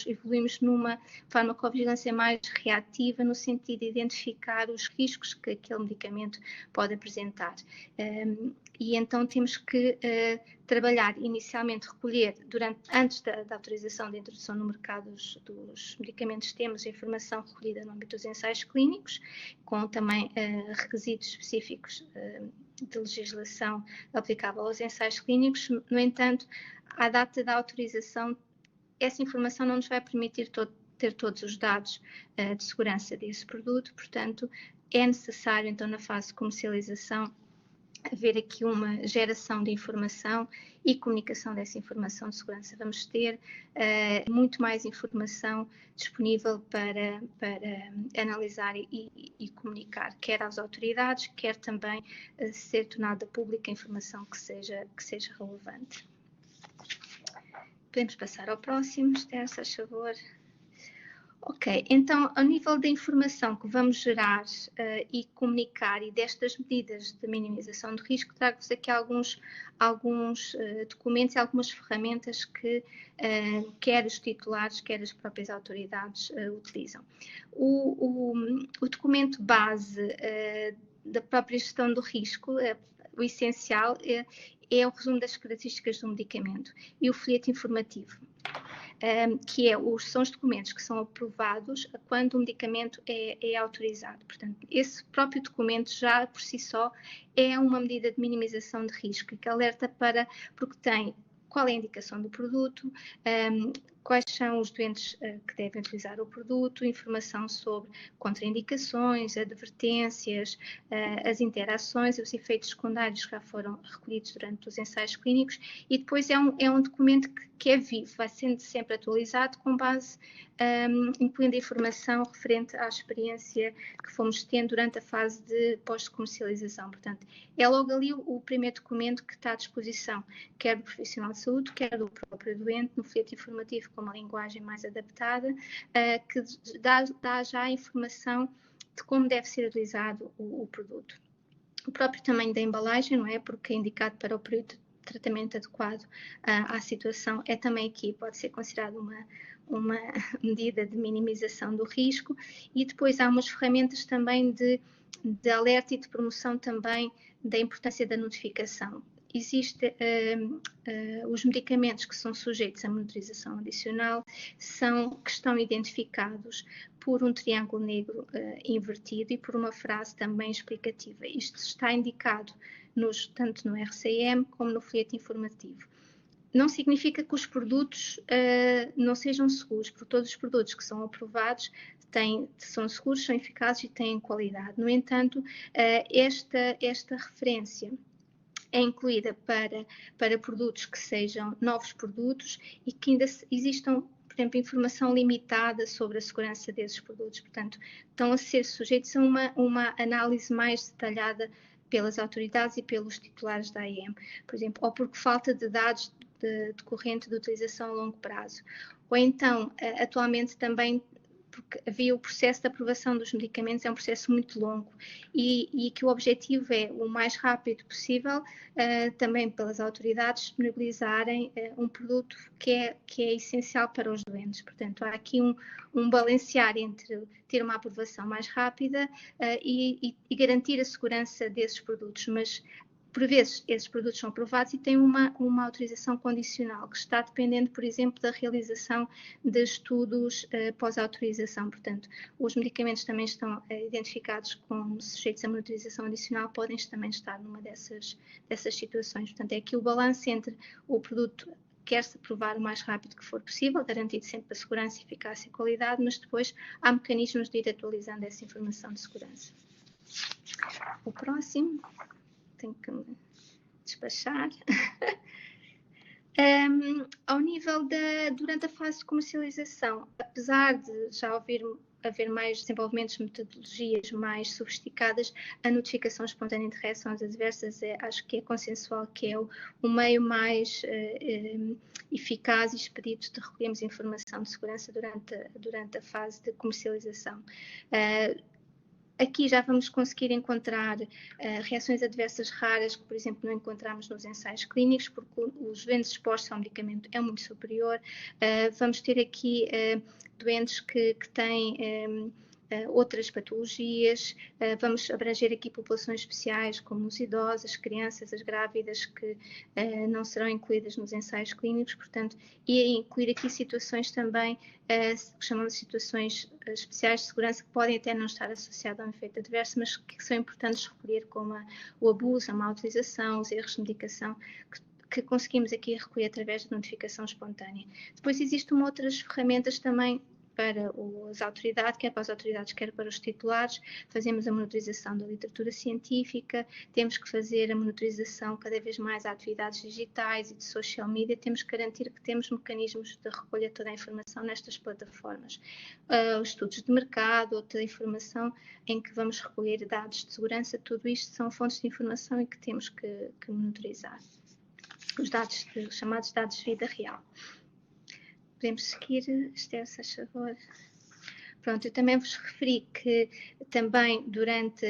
evoluímos numa farmacovigilância mais reativa, no sentido de identificar os riscos que aquele medicamento pode apresentar. E então temos que trabalhar, inicialmente recolher, antes da autorização de introdução no mercado dos medicamentos, temos a informação recolhida no âmbito dos ensaios clínicos, com também requisitos específicos de legislação aplicável aos ensaios clínicos. No entanto, à data da autorização, essa informação não nos vai permitir ter todos os dados de segurança desse produto, portanto, é necessário, então, na fase de comercialização, haver aqui uma geração de informação e comunicação dessa informação de segurança. Vamos ter muito mais informação disponível para analisar e comunicar, quer às autoridades, quer também ser tornada pública a informação que seja relevante. Podemos passar ao próximo, Esther, se faz favor. Ok, então, ao nível da informação que vamos gerar e comunicar e destas medidas de minimização de risco, trago-vos aqui alguns documentos e algumas ferramentas que quer os titulares, quer as próprias autoridades utilizam. O documento base da própria gestão do risco, o essencial, é o resumo das características do medicamento e o folheto informativo. Que são os documentos que são aprovados quando o medicamento é autorizado. Portanto, esse próprio documento já por si só é uma medida de minimização de risco, que alerta porque tem qual é a indicação do produto, quais são os doentes que devem utilizar o produto, informação sobre contraindicações, advertências, as interações, os efeitos secundários que já foram recolhidos durante os ensaios clínicos, e depois é um documento que é vivo, vai sendo sempre atualizado com base, incluindo a informação referente à experiência que fomos tendo durante a fase de pós-comercialização. Portanto, é logo ali o primeiro documento que está à disposição, quer do profissional de saúde, quer do próprio doente, no folheto informativo com uma linguagem mais adaptada, que dá já a informação de como deve ser utilizado o produto. O próprio tamanho da embalagem, não é? Porque é indicado para o período de tratamento adequado à situação, é também aqui, pode ser considerado uma medida de minimização do risco. E depois há umas ferramentas também de alerta e de promoção também da importância da notificação. Existem os medicamentos que são sujeitos à monitorização adicional, que estão identificados por um triângulo negro invertido e por uma frase também explicativa. Isto está indicado tanto no RCM como no folheto informativo. Não significa que os produtos não sejam seguros, porque todos os produtos que são aprovados são seguros, são eficazes e têm qualidade. No entanto, esta referência é incluída para produtos que sejam novos produtos e que ainda existam, por exemplo, informação limitada sobre a segurança desses produtos. Portanto, estão a ser sujeitos a uma análise mais detalhada pelas autoridades e pelos titulares da AIM, por exemplo, ou porque falta de dados decorrente de utilização a longo prazo. Ou então, atualmente também, porque havia o processo de aprovação dos medicamentos, é um processo muito longo e que o objetivo é, o mais rápido possível, também pelas autoridades, disponibilizarem um produto que é essencial para os doentes. Portanto, há aqui um balancear entre ter uma aprovação mais rápida e garantir a segurança desses produtos, mas por vezes, esses produtos são aprovados e têm uma autorização condicional, que está dependendo, por exemplo, da realização de estudos pós-autorização. Portanto, os medicamentos também estão identificados como sujeitos a monitorização adicional, podem também estar numa dessas situações. Portanto, é aqui o balanço entre o produto quer-se aprovar o mais rápido que for possível, garantindo sempre a segurança, eficácia e qualidade, mas depois há mecanismos de ir atualizando essa informação de segurança. O próximo... Tenho que me despachar. Ao nível durante a fase de comercialização, apesar de já haver mais desenvolvimentos de metodologias mais sofisticadas, a notificação espontânea de reações adversas acho que é consensual que é o meio mais eficaz e expedito de recolhermos informação de segurança durante a fase de comercialização. Aqui já vamos conseguir encontrar reações adversas raras que, por exemplo, não encontramos nos ensaios clínicos, porque os doentes expostos ao medicamento é muito superior. Vamos ter aqui doentes que têm outras patologias, vamos abranger aqui populações especiais como os idosos, as crianças, as grávidas que não serão incluídas nos ensaios clínicos, portanto, e incluir aqui situações também que chamamos de situações especiais de segurança que podem até não estar associadas a um efeito adverso, mas que são importantes recolher como o abuso, a má utilização, os erros de medicação, que conseguimos aqui recolher através da notificação espontânea. Depois existem outras ferramentas também para as autoridades, quer para as autoridades, quer para os titulares. Fazemos a monitorização da literatura científica, temos que fazer a monitorização cada vez mais a atividades digitais e de social media, temos que garantir que temos mecanismos de recolha de toda a informação nestas plataformas. Os estudos de mercado, outra informação em que vamos recolher dados de segurança, tudo isto são fontes de informação em que temos que monitorizar. Os dados, os chamados dados de vida real. Podemos seguir, Esther, se faz favor. Pronto, eu também vos referi que também durante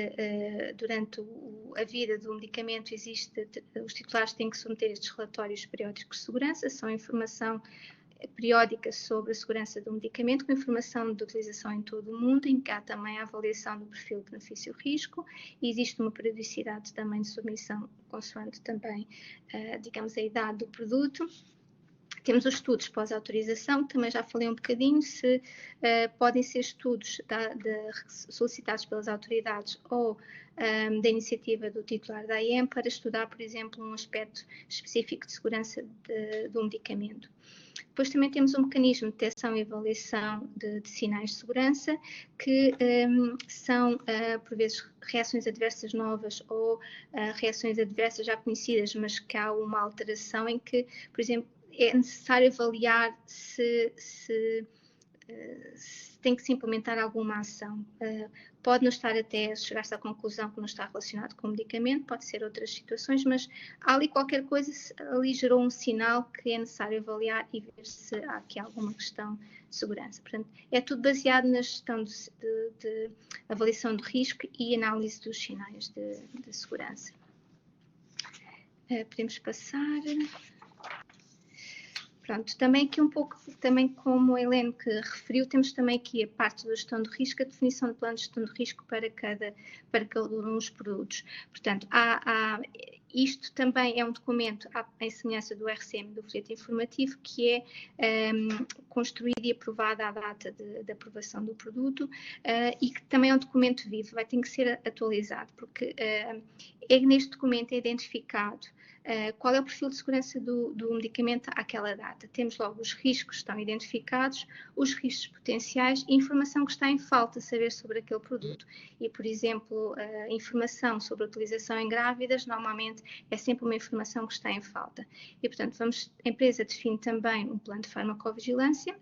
a vida do medicamento os titulares têm que submeter estes relatórios periódicos de segurança, são informação periódica sobre a segurança do medicamento, com informação de utilização em todo o mundo, em que há também a avaliação do perfil de benefício-risco, e existe uma periodicidade também de submissão, consoante também, digamos, a idade do produto. Temos os estudos pós-autorização, que também já falei um bocadinho, se podem ser estudos solicitados pelas autoridades ou da iniciativa do titular da AIEM para estudar, por exemplo, um aspecto específico de segurança do medicamento. Depois também temos um mecanismo de detecção e avaliação de sinais de segurança, que são, por vezes, reações adversas novas ou reações adversas já conhecidas, mas que há uma alteração em que, por exemplo, é necessário avaliar se tem que se implementar alguma ação. Pode não estar até chegar-se à conclusão que não está relacionado com o medicamento, pode ser outras situações, mas há ali qualquer coisa, ali gerou um sinal que é necessário avaliar e ver se há aqui alguma questão de segurança. Portanto, é tudo baseado na gestão de avaliação de risco e análise dos sinais de segurança. Podemos passar. Pronto, também aqui um pouco, também como a Helene que referiu, temos também aqui a parte da gestão de risco, a definição de plano de gestão de risco para cada um dos produtos. Portanto, isto também é um documento, em semelhança do RCM, do folheto informativo, que é construído e aprovado à data de aprovação do produto e que também é um documento vivo, tem que ser atualizado, porque neste documento é identificado qual é o perfil de segurança do medicamento àquela data. Temos logo os riscos que estão identificados, os riscos potenciais e a informação que está em falta, saber sobre aquele produto. E, por exemplo, a informação sobre a utilização em grávidas, normalmente é sempre uma informação que está em falta. E, portanto, a empresa define também um plano de farmacovigilância,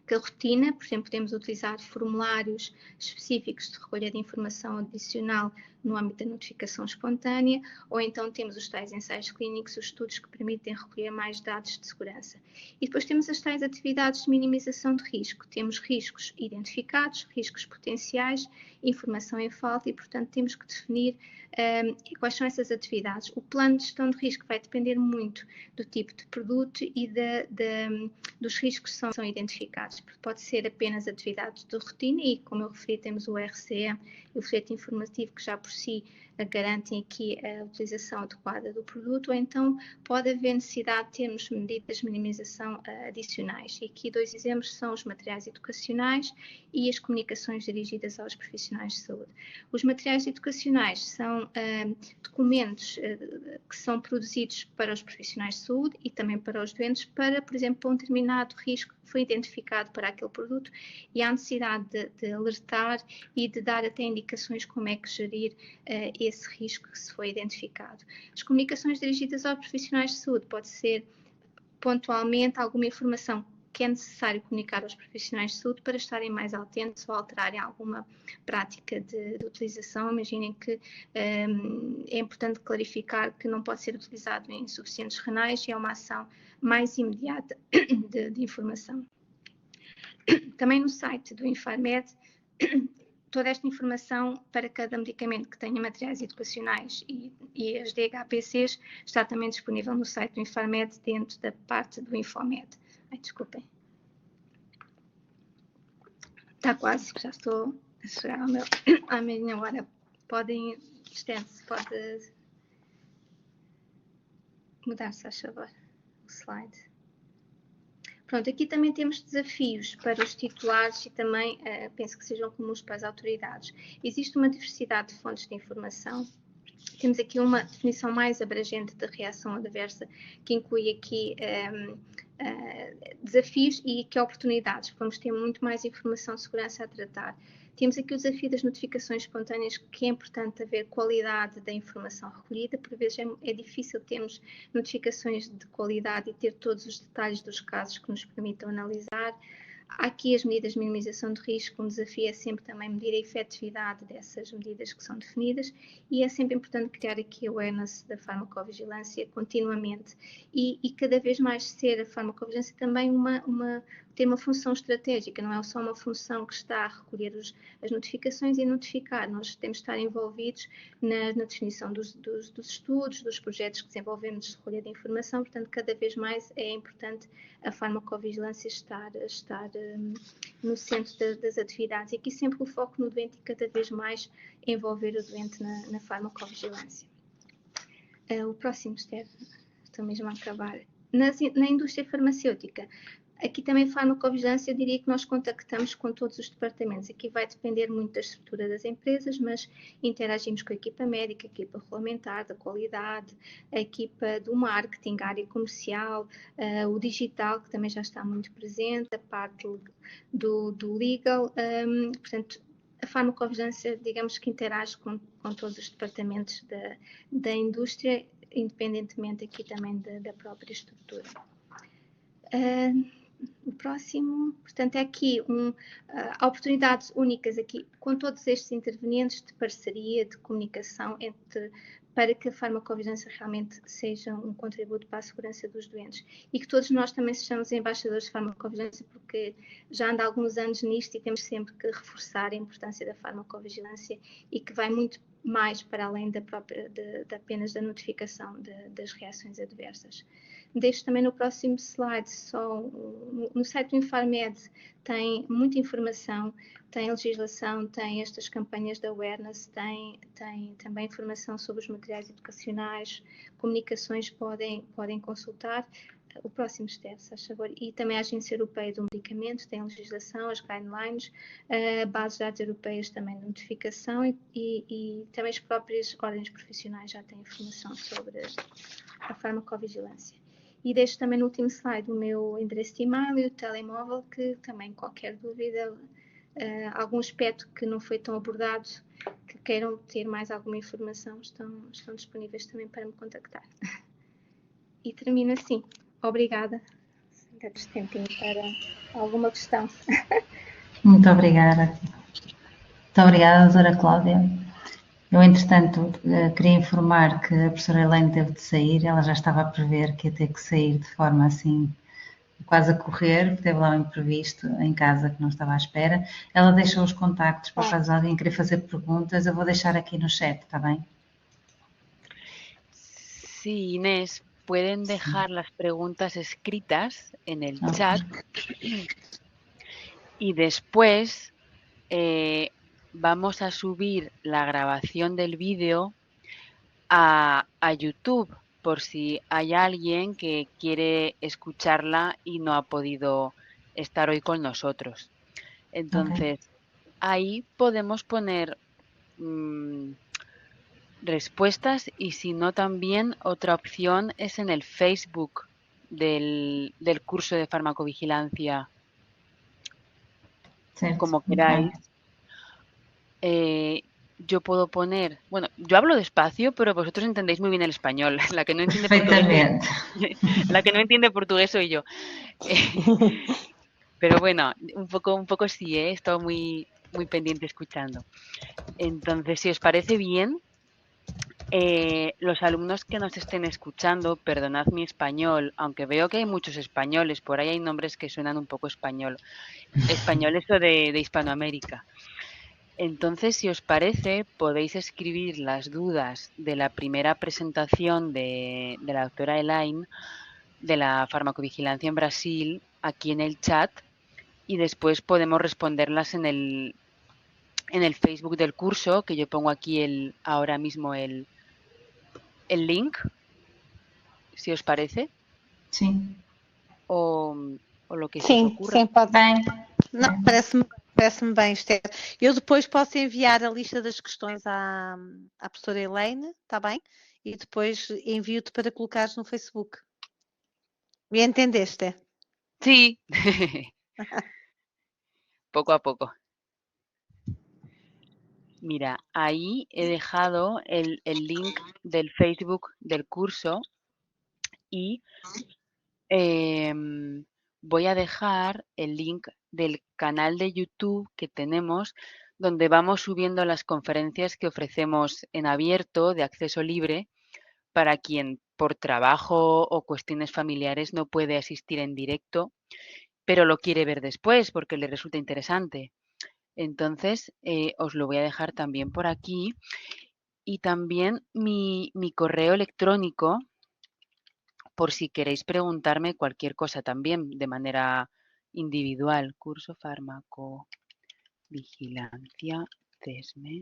que a rotina, por exemplo, podemos utilizar formulários específicos de recolha de informação adicional no âmbito da notificação espontânea, ou então temos os tais ensaios clínicos, os estudos que permitem recolher mais dados de segurança. E depois temos as tais atividades de minimização de risco. Temos riscos identificados, riscos potenciais, informação em falta e, portanto, temos que definir quais são essas atividades. O plano de gestão de risco vai depender muito do tipo de produto e dos riscos que são identificados. Pode ser apenas atividades de rotina e, como eu referi, temos o RCM e o folheto informativo que já por si garantem aqui a utilização adequada do produto, ou então pode haver necessidade de termos medidas de minimização adicionais. E aqui dois exemplos são os materiais educacionais e as comunicações dirigidas aos profissionais de saúde. Os materiais educacionais são documentos que são produzidos para os profissionais de saúde e também para os doentes, para, por exemplo, para um determinado risco que foi identificado para aquele produto e há necessidade de alertar e de dar até indicações como é que gerir esse risco que se foi identificado. As comunicações dirigidas aos profissionais de saúde pode ser pontualmente alguma informação que é necessário comunicar aos profissionais de saúde para estarem mais atentos ou alterarem alguma prática de utilização. Imaginem que é importante clarificar que não pode ser utilizado em insuficientes renais e é uma ação mais imediata de informação. Também no site do Infarmed, toda esta informação para cada medicamento que tenha materiais educacionais e as DHPCs está também disponível no site do Infarmed, dentro da parte do Infomed. Ai, desculpem. Está quase, já estou a chegar à minha hora. Podem, Stance, pode mudar, se faz favor, o slide. Pronto, aqui também temos desafios para os titulares e também penso que sejam comuns para as autoridades. Existe uma diversidade de fontes de informação. Temos aqui uma definição mais abrangente de reação adversa, que inclui aqui desafios e aqui oportunidades. Vamos ter muito mais informação de segurança a tratar. Temos aqui o desafio das notificações espontâneas, que é importante haver qualidade da informação recolhida. Por vezes é difícil termos notificações de qualidade e ter todos os detalhes dos casos que nos permitam analisar. Há aqui as medidas de minimização de risco. Um desafio é sempre também medir a efetividade dessas medidas que são definidas, e é sempre importante criar aqui awareness da farmacovigilância continuamente e cada vez mais ser a farmacovigilância também ter uma função estratégica, não é só uma função que está a recolher as notificações e notificar. Nós temos de estar envolvidos na definição dos estudos, dos projetos que desenvolvemos de recolha de informação. Portanto, cada vez mais é importante a farmacovigilância estar no centro das atividades, e aqui sempre o foco no doente e cada vez mais envolver o doente na farmacovigilância. O próximo, Esther, estou mesmo a acabar. Na indústria farmacêutica, aqui também farmacovigilância, eu diria que nós contactamos com todos os departamentos. Aqui vai depender muito da estrutura das empresas, mas interagimos com a equipa médica, a equipa regulamentar, da qualidade, a equipa do marketing, a área comercial, o digital, que também já está muito presente, a parte do legal. Portanto, a farmacovigilância, digamos que interage com todos os departamentos da indústria, independentemente aqui também da própria estrutura. O próximo, portanto, é aqui oportunidades únicas aqui com todos estes intervenientes de parceria, de comunicação para que a farmacovigilância realmente seja um contributo para a segurança dos doentes, e que todos nós também sejamos embaixadores de farmacovigilância, porque já anda há alguns anos nisto e temos sempre que reforçar a importância da farmacovigilância, e que vai muito mais para além apenas da notificação das reações adversas. Deixo também no próximo slide, no site do Infarmed tem muita informação, tem legislação, tem estas campanhas de awareness, tem também informação sobre os materiais educacionais, comunicações, podem consultar. O próximo step, se faz favor. E também a Agência Europeia do Medicamento tem legislação, as guidelines, bases de dados europeias também de notificação e também as próprias ordens profissionais já têm informação sobre a farmacovigilância. E deixo também no último slide o meu endereço de e-mail e o telemóvel, que também qualquer dúvida, algum aspecto que não foi tão abordado, que queiram ter mais alguma informação, estão disponíveis também para me contactar. E termino assim. Obrigada. Dá-nos tempinho para alguma questão. Muito obrigada. Muito obrigada, doutora Cláudia. Eu, entretanto, queria informar que a professora Elaine teve de sair. Ela já estava a prever que ia ter que sair de forma assim, quase a correr, porque teve lá um imprevisto em casa que não estava à espera. Ela deixou os contactos para caso alguém querer fazer perguntas. Eu vou deixar aqui no chat, está bem? Sí, Inés. Pueden dejar las preguntas escritas en el chat y después vamos a subir la grabación del vídeo a YouTube por si hay alguien que quiere escucharla y no ha podido estar hoy con nosotros. Entonces, ahí podemos poner respuestas, y si no, también otra opción es en el Facebook del curso de farmacovigilancia, como queráis. yo puedo poner, bueno, yo hablo despacio, pero vosotros entendéis muy bien el español. La que no entiende portugués, la que no entiende portugués soy yo. Pero bueno, un poco sí, he estado muy pendiente escuchando. Entonces, si os parece bien, los alumnos que nos estén escuchando, perdonad mi español, aunque veo que hay muchos españoles, por ahí hay nombres que suenan un poco españoles o de Hispanoamérica. Entonces, si os parece, podéis escribir las dudas de la primera presentación de la doctora Elaine de la farmacovigilancia en Brasil aquí en el chat y después podemos responderlas en el Facebook del curso, que yo pongo aquí ahora mismo el link, si os parece. Sim. O lo que se os ocurra. Sim, pode. Bem. Não, parece-me bem, Esther. Eu depois posso enviar a lista das questões à professora Elaine, está bem? E depois envio-te para colocares no Facebook. ¿Me entendeste? Sí. Poco a poco. Mira, ahí he dejado el link del Facebook del curso y voy a dejar el link del canal de YouTube que tenemos donde vamos subiendo las conferencias que ofrecemos en abierto de acceso libre para quien por trabajo o cuestiones familiares no puede asistir en directo, pero lo quiere ver después porque le resulta interesante. Entonces, os lo voy a dejar también por aquí y también mi correo electrónico por si queréis preguntarme cualquier cosa también de manera individual. Curso Fármaco Vigilancia CESME.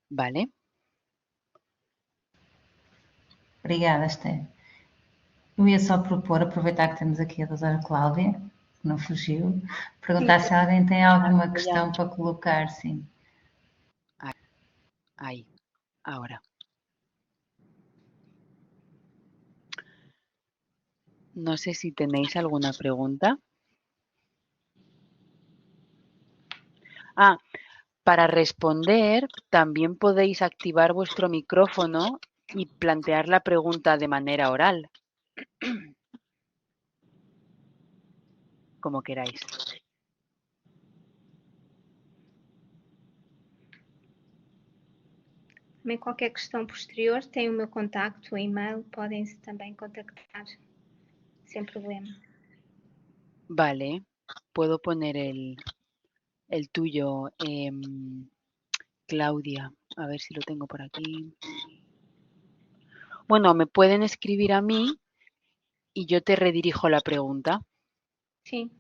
Vale. Obrigada, Esther. Eu ia só propor, aproveitar que temos aqui a doutora Cláudia, que não fugiu, perguntar se alguém tem alguma questão para colocar, sim. Ahí, ahora. No sé si tenéis alguna pregunta. Para responder, también podéis activar vuestro micrófono y plantear la pregunta de manera oral. Como queráis. Também qualquer questão posterior, tem o meu contacto, o e-mail, podem também contactar, sem problema. Vale, puedo poner el tuyo, Claudia, a ver si lo tengo por aquí. Bueno, me pueden escribir a mí y yo te redirijo la pregunta. Sí.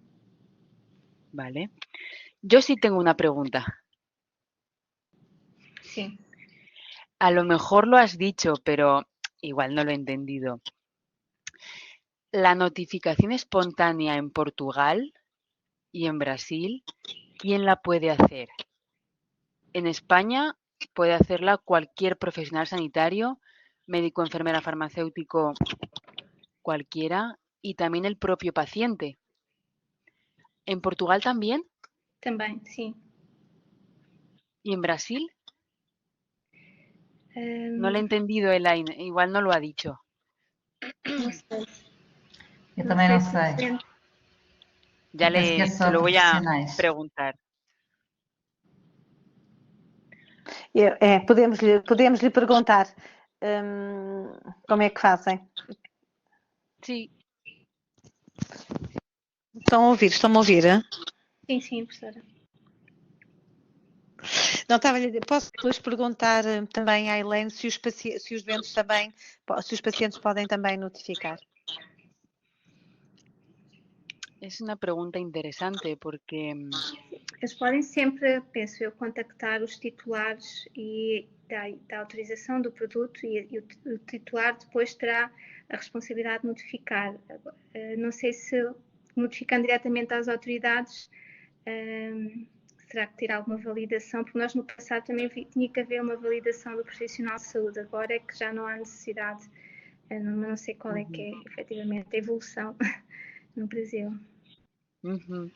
Vale. Yo sí tengo una pregunta. Sí. A lo mejor lo has dicho, pero igual no lo he entendido. La notificación espontánea en Portugal y en Brasil, ¿quién la puede hacer? En España puede hacerla cualquier profesional sanitario, médico, enfermera, farmacéutico, cualquiera, y también el propio paciente. ¿En Portugal también? También, sí. ¿Y en Brasil? No lo he entendido, Elaine, igual no lo ha dicho. No sé. Eu também não sei. Ya se lo voy a preguntar. Podemos lhe perguntar como é que fazem. Sí. Estão a ouvir? Sim, sim, professora. Não, posso depois perguntar também à Elaine se os doentes também, se os pacientes podem também notificar. Es una pregunta interesante porque... Eles podem sempre, penso eu, contactar os titulares e da autorização do produto e o titular depois terá a responsabilidade de notificar. Não sei se notificando diretamente às autoridades será que terá alguma validação, porque nós no passado também tinha que haver uma validação do profissional de saúde, agora é que já não há necessidade, não sei qual é que é efetivamente a evolução no Brasil. Uhum.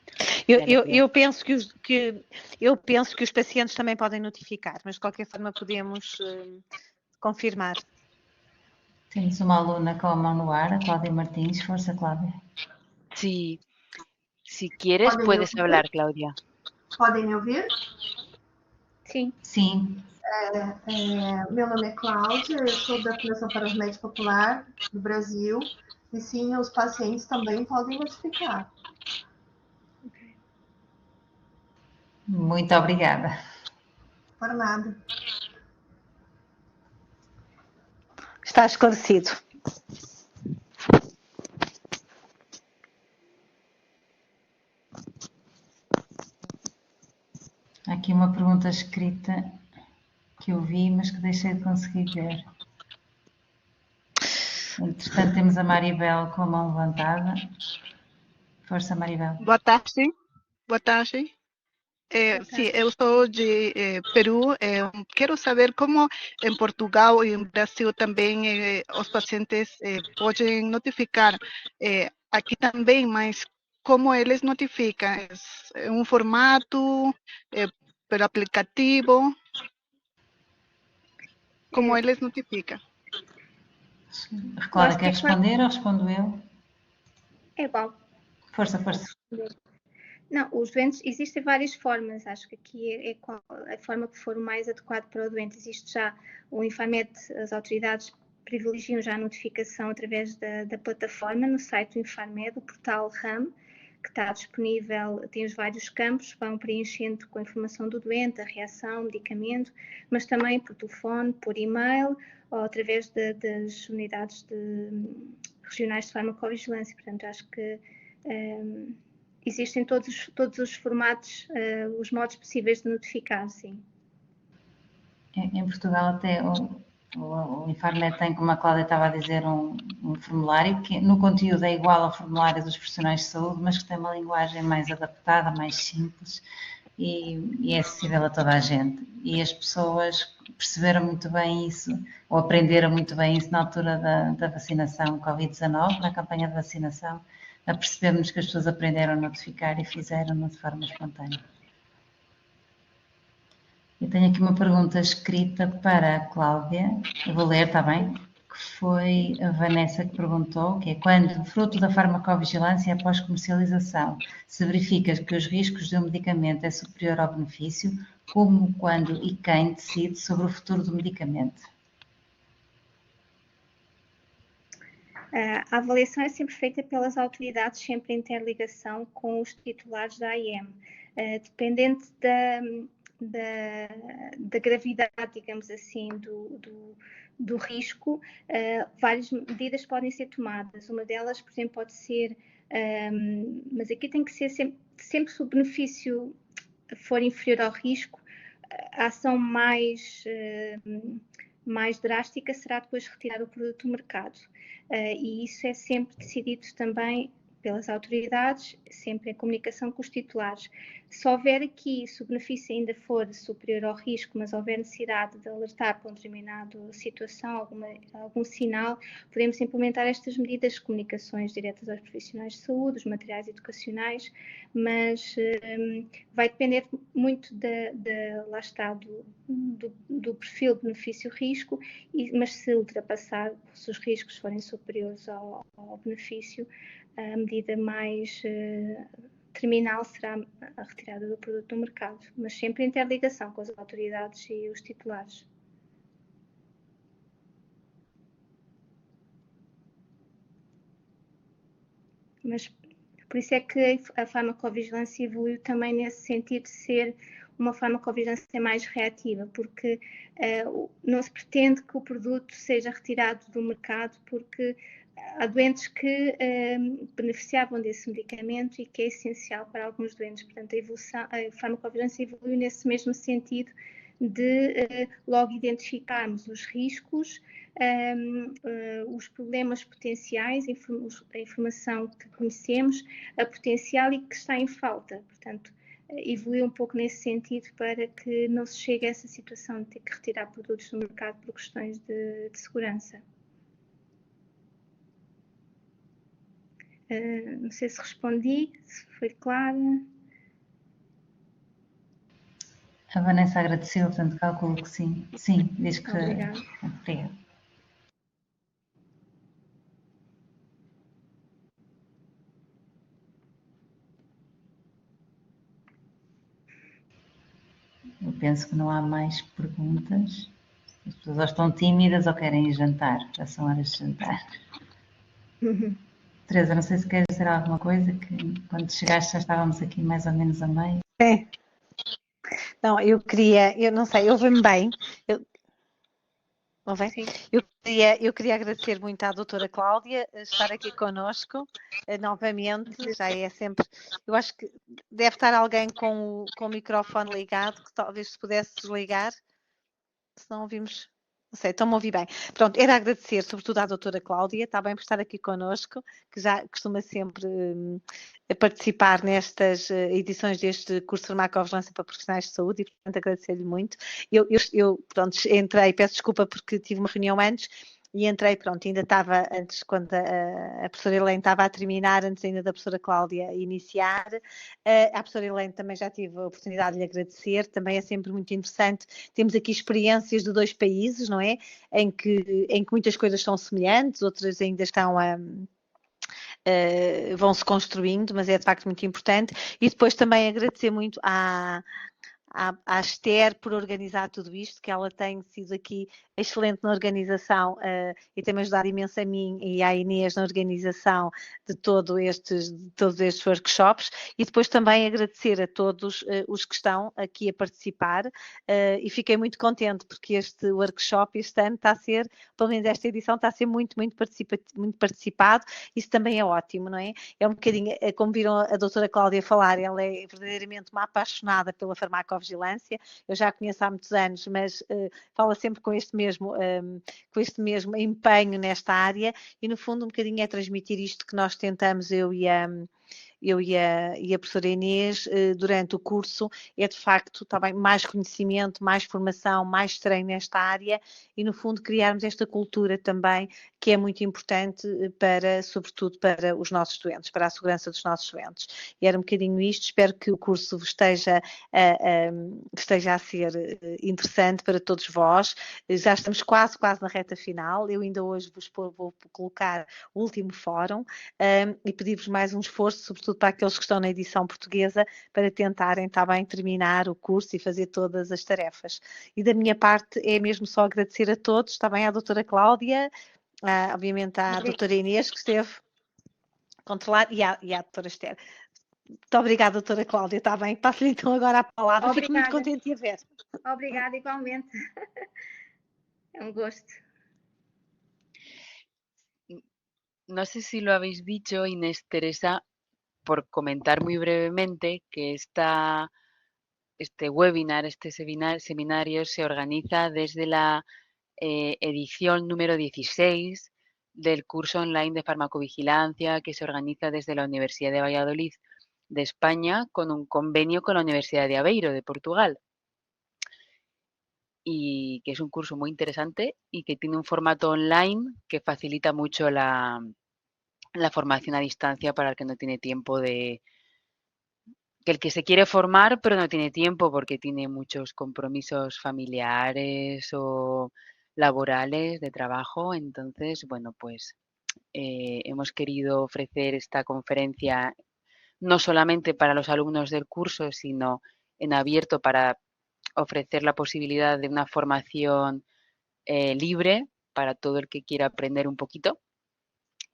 Eu penso que os pacientes também podem notificar, mas de qualquer forma podemos confirmar. Temos uma aluna com a mão no ar, a Cláudia Martins. Força, Cláudia. Sí. Si quieres, puedes hablar, Claudia. Podem me ouvir? Sim. Sim. Meu nome é Cláudia, eu sou da Fundação para os Médicos Popular do Brasil. E sim, os pacientes também podem notificar. Muito obrigada. Por nada. Está esclarecido. Há aqui uma pergunta escrita que eu vi, mas que deixei de conseguir ver. Entretanto, temos a Maribel com a mão levantada. Força, Maribel. Boa tarde. Boa tarde. Sim, eu sou de Peru. Quero saber como em Portugal e em Brasil também os pacientes podem notificar aqui também, mas como eles notificam? É um formato, pelo aplicativo? Como eles notificam? Cláudia, quer responder ou respondo eu? É igual. Força, força. Não, os doentes, existem várias formas, acho que aqui é a forma que for mais adequada para o doente. Existe já o Infarmed, as autoridades privilegiam já a notificação através da plataforma no site do Infarmed, o portal RAM, que está disponível, tem os vários campos, vão preenchendo com a informação do doente, a reação, o medicamento, mas também por telefone, por e-mail ou através das unidades regionais de farmacovigilância. Portanto, acho que existem todos os formatos, os modos possíveis de notificar, sim. Em Portugal até o Infarmed tem, como a Cláudia estava a dizer, um formulário que no conteúdo é igual ao formulário dos profissionais de saúde, mas que tem uma linguagem mais adaptada, mais simples e é acessível a toda a gente. E as pessoas perceberam muito bem isso, ou aprenderam muito bem isso na altura da vacinação Covid-19, na campanha de vacinação, apercebemos que as pessoas aprenderam a notificar e fizeram-no de forma espontânea. Eu tenho aqui uma pergunta escrita para a Cláudia, eu vou ler, está bem? Que foi a Vanessa que perguntou, que é quando, fruto da farmacovigilância após comercialização, se verifica que os riscos de um medicamento é superior ao benefício, como, quando e quem decide sobre o futuro do medicamento? A avaliação é sempre feita pelas autoridades, sempre em interligação com os titulares da AIM. Dependente da gravidade, digamos assim, do risco, várias medidas podem ser tomadas. Uma delas, por exemplo, pode ser, mas aqui tem que ser sempre se o benefício for inferior ao risco, a ação mais drástica será depois retirar o produto do mercado. E isso é sempre decidido também pelas autoridades, sempre em comunicação com os titulares. Se houver aqui, se o benefício ainda for superior ao risco, mas houver necessidade de alertar para uma determinada situação, algum sinal, podemos implementar estas medidas de comunicações diretas aos profissionais de saúde, os materiais educacionais, mas vai depender muito lá está, do perfil benefício-risco, mas se ultrapassar, se os riscos forem superiores ao benefício, a medida mais terminal será a retirada do produto do mercado, mas sempre em interligação com as autoridades e os titulares. Mas por isso é que a farmacovigilância evoluiu também nesse sentido de ser uma farmacovigilância mais reativa, porque não se pretende que o produto seja retirado do mercado, porque há doentes que beneficiavam desse medicamento e que é essencial para alguns doentes. Portanto, a farmacovigilância evoluiu nesse mesmo sentido de logo identificarmos os riscos, os problemas potenciais, a informação que conhecemos, a potencial e que está em falta. Portanto, evoluiu um pouco nesse sentido para que não se chegue a essa situação de ter que retirar produtos do mercado por questões de segurança. Não sei se respondi, se foi clara. A Vanessa agradeceu, portanto, calculo que sim. Sim, diz que... Obrigada. Obrigada. Eu penso que não há mais perguntas. As pessoas ou estão tímidas ou querem ir jantar. Já são horas de jantar. Teresa, não sei se queres dizer alguma coisa, que quando chegaste já estávamos aqui mais ou menos a meio. É. Não, eu não sei, ouve-me bem. Eu queria agradecer muito à doutora Cláudia estar aqui connosco novamente, já é sempre, eu acho que deve estar alguém com o microfone ligado, que talvez se pudesse desligar, se não ouvimos, não sei, estão-me a ouvir bem. Pronto, era agradecer sobretudo à doutora Cláudia, está bem por estar aqui connosco, que já costuma sempre participar nestas edições deste curso de farmacovigilância para profissionais de saúde e, portanto, agradecer-lhe muito. Eu pronto, entrei, peço desculpa porque tive uma reunião antes e entrei, pronto, ainda estava antes, quando a professora Helene estava a terminar, antes ainda da professora Cláudia iniciar. A professora Helene também já tive a oportunidade de lhe agradecer, também é sempre muito interessante. Temos aqui experiências de 2 países, não é? Em que muitas coisas são semelhantes, outras ainda estão vão-se construindo, mas é de facto muito importante. E depois também agradecer muito à Esther por organizar tudo isto, que ela tem sido aqui excelente na organização e tem-me ajudado imenso a mim e à Inês na organização de todos estes workshops, e depois também agradecer a todos os que estão aqui a participar e fiquei muito contente porque este workshop este ano está a ser, pelo menos esta edição, está a ser muito participado. Isso também é ótimo, não é? É um bocadinho, como viram a doutora Cláudia falar, ela é verdadeiramente uma apaixonada pela farmacovigilância, eu já a conheço há muitos anos, mas fala sempre com este mesmo empenho nesta área e no fundo um bocadinho é transmitir isto que nós tentamos, eu e a professora Inês, durante o curso, é de facto também mais conhecimento, mais formação, mais treino nesta área e no fundo criarmos esta cultura também que é muito importante sobretudo para os nossos doentes, para a segurança dos nossos doentes. E era um bocadinho isto, espero que o curso esteja a ser interessante para todos vós. Já estamos quase na reta final, eu ainda hoje vou colocar o último fórum e pedir-vos mais um esforço, sobretudo para aqueles que estão na edição portuguesa, para tentarem também terminar o curso e fazer todas as tarefas. E da minha parte é mesmo só agradecer a todos, também à doutora Cláudia, obviamente à doutora Inês, que esteve a controlar, e à doutora Esther. Muito obrigada, doutora Cláudia, está bem? Passo-lhe então agora a palavra. Obrigada. Fico muito contente de a ver. Obrigada, igualmente. É un gusto. No sé si lo habéis dicho, Inés, Teresa, por comentar muy brevemente que este webinar, este seminario se organiza desde la edición número 16 del curso online de farmacovigilancia que se organiza desde la Universidad de Valladolid de España con un convenio con la Universidad de Aveiro de Portugal. Y que es un curso muy interesante y que tiene un formato online que facilita mucho la formación a distancia para el que no tiene tiempo que el que se quiere formar pero no tiene tiempo porque tiene muchos compromisos familiares o laborales de trabajo. Entonces, bueno, pues hemos querido ofrecer esta conferencia no solamente para los alumnos del curso, sino en abierto para ofrecer la posibilidad de una formación libre para todo el que quiera aprender un poquito.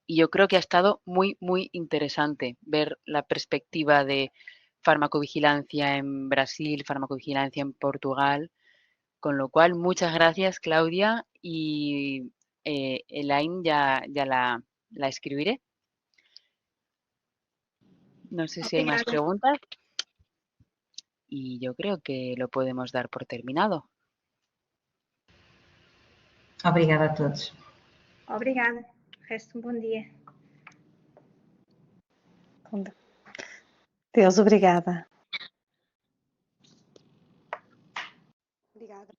Y yo creo que ha estado muy interesante ver la perspectiva de farmacovigilancia en Brasil, farmacovigilancia en Portugal, con lo cual muchas gracias, Claudia, y Elaine ya la escribiré. No sé si hay más preguntas y yo creo que lo podemos dar por terminado. Obrigada a todos. Obrigada. Resto um bom dia. Deus, obrigada. Obrigada.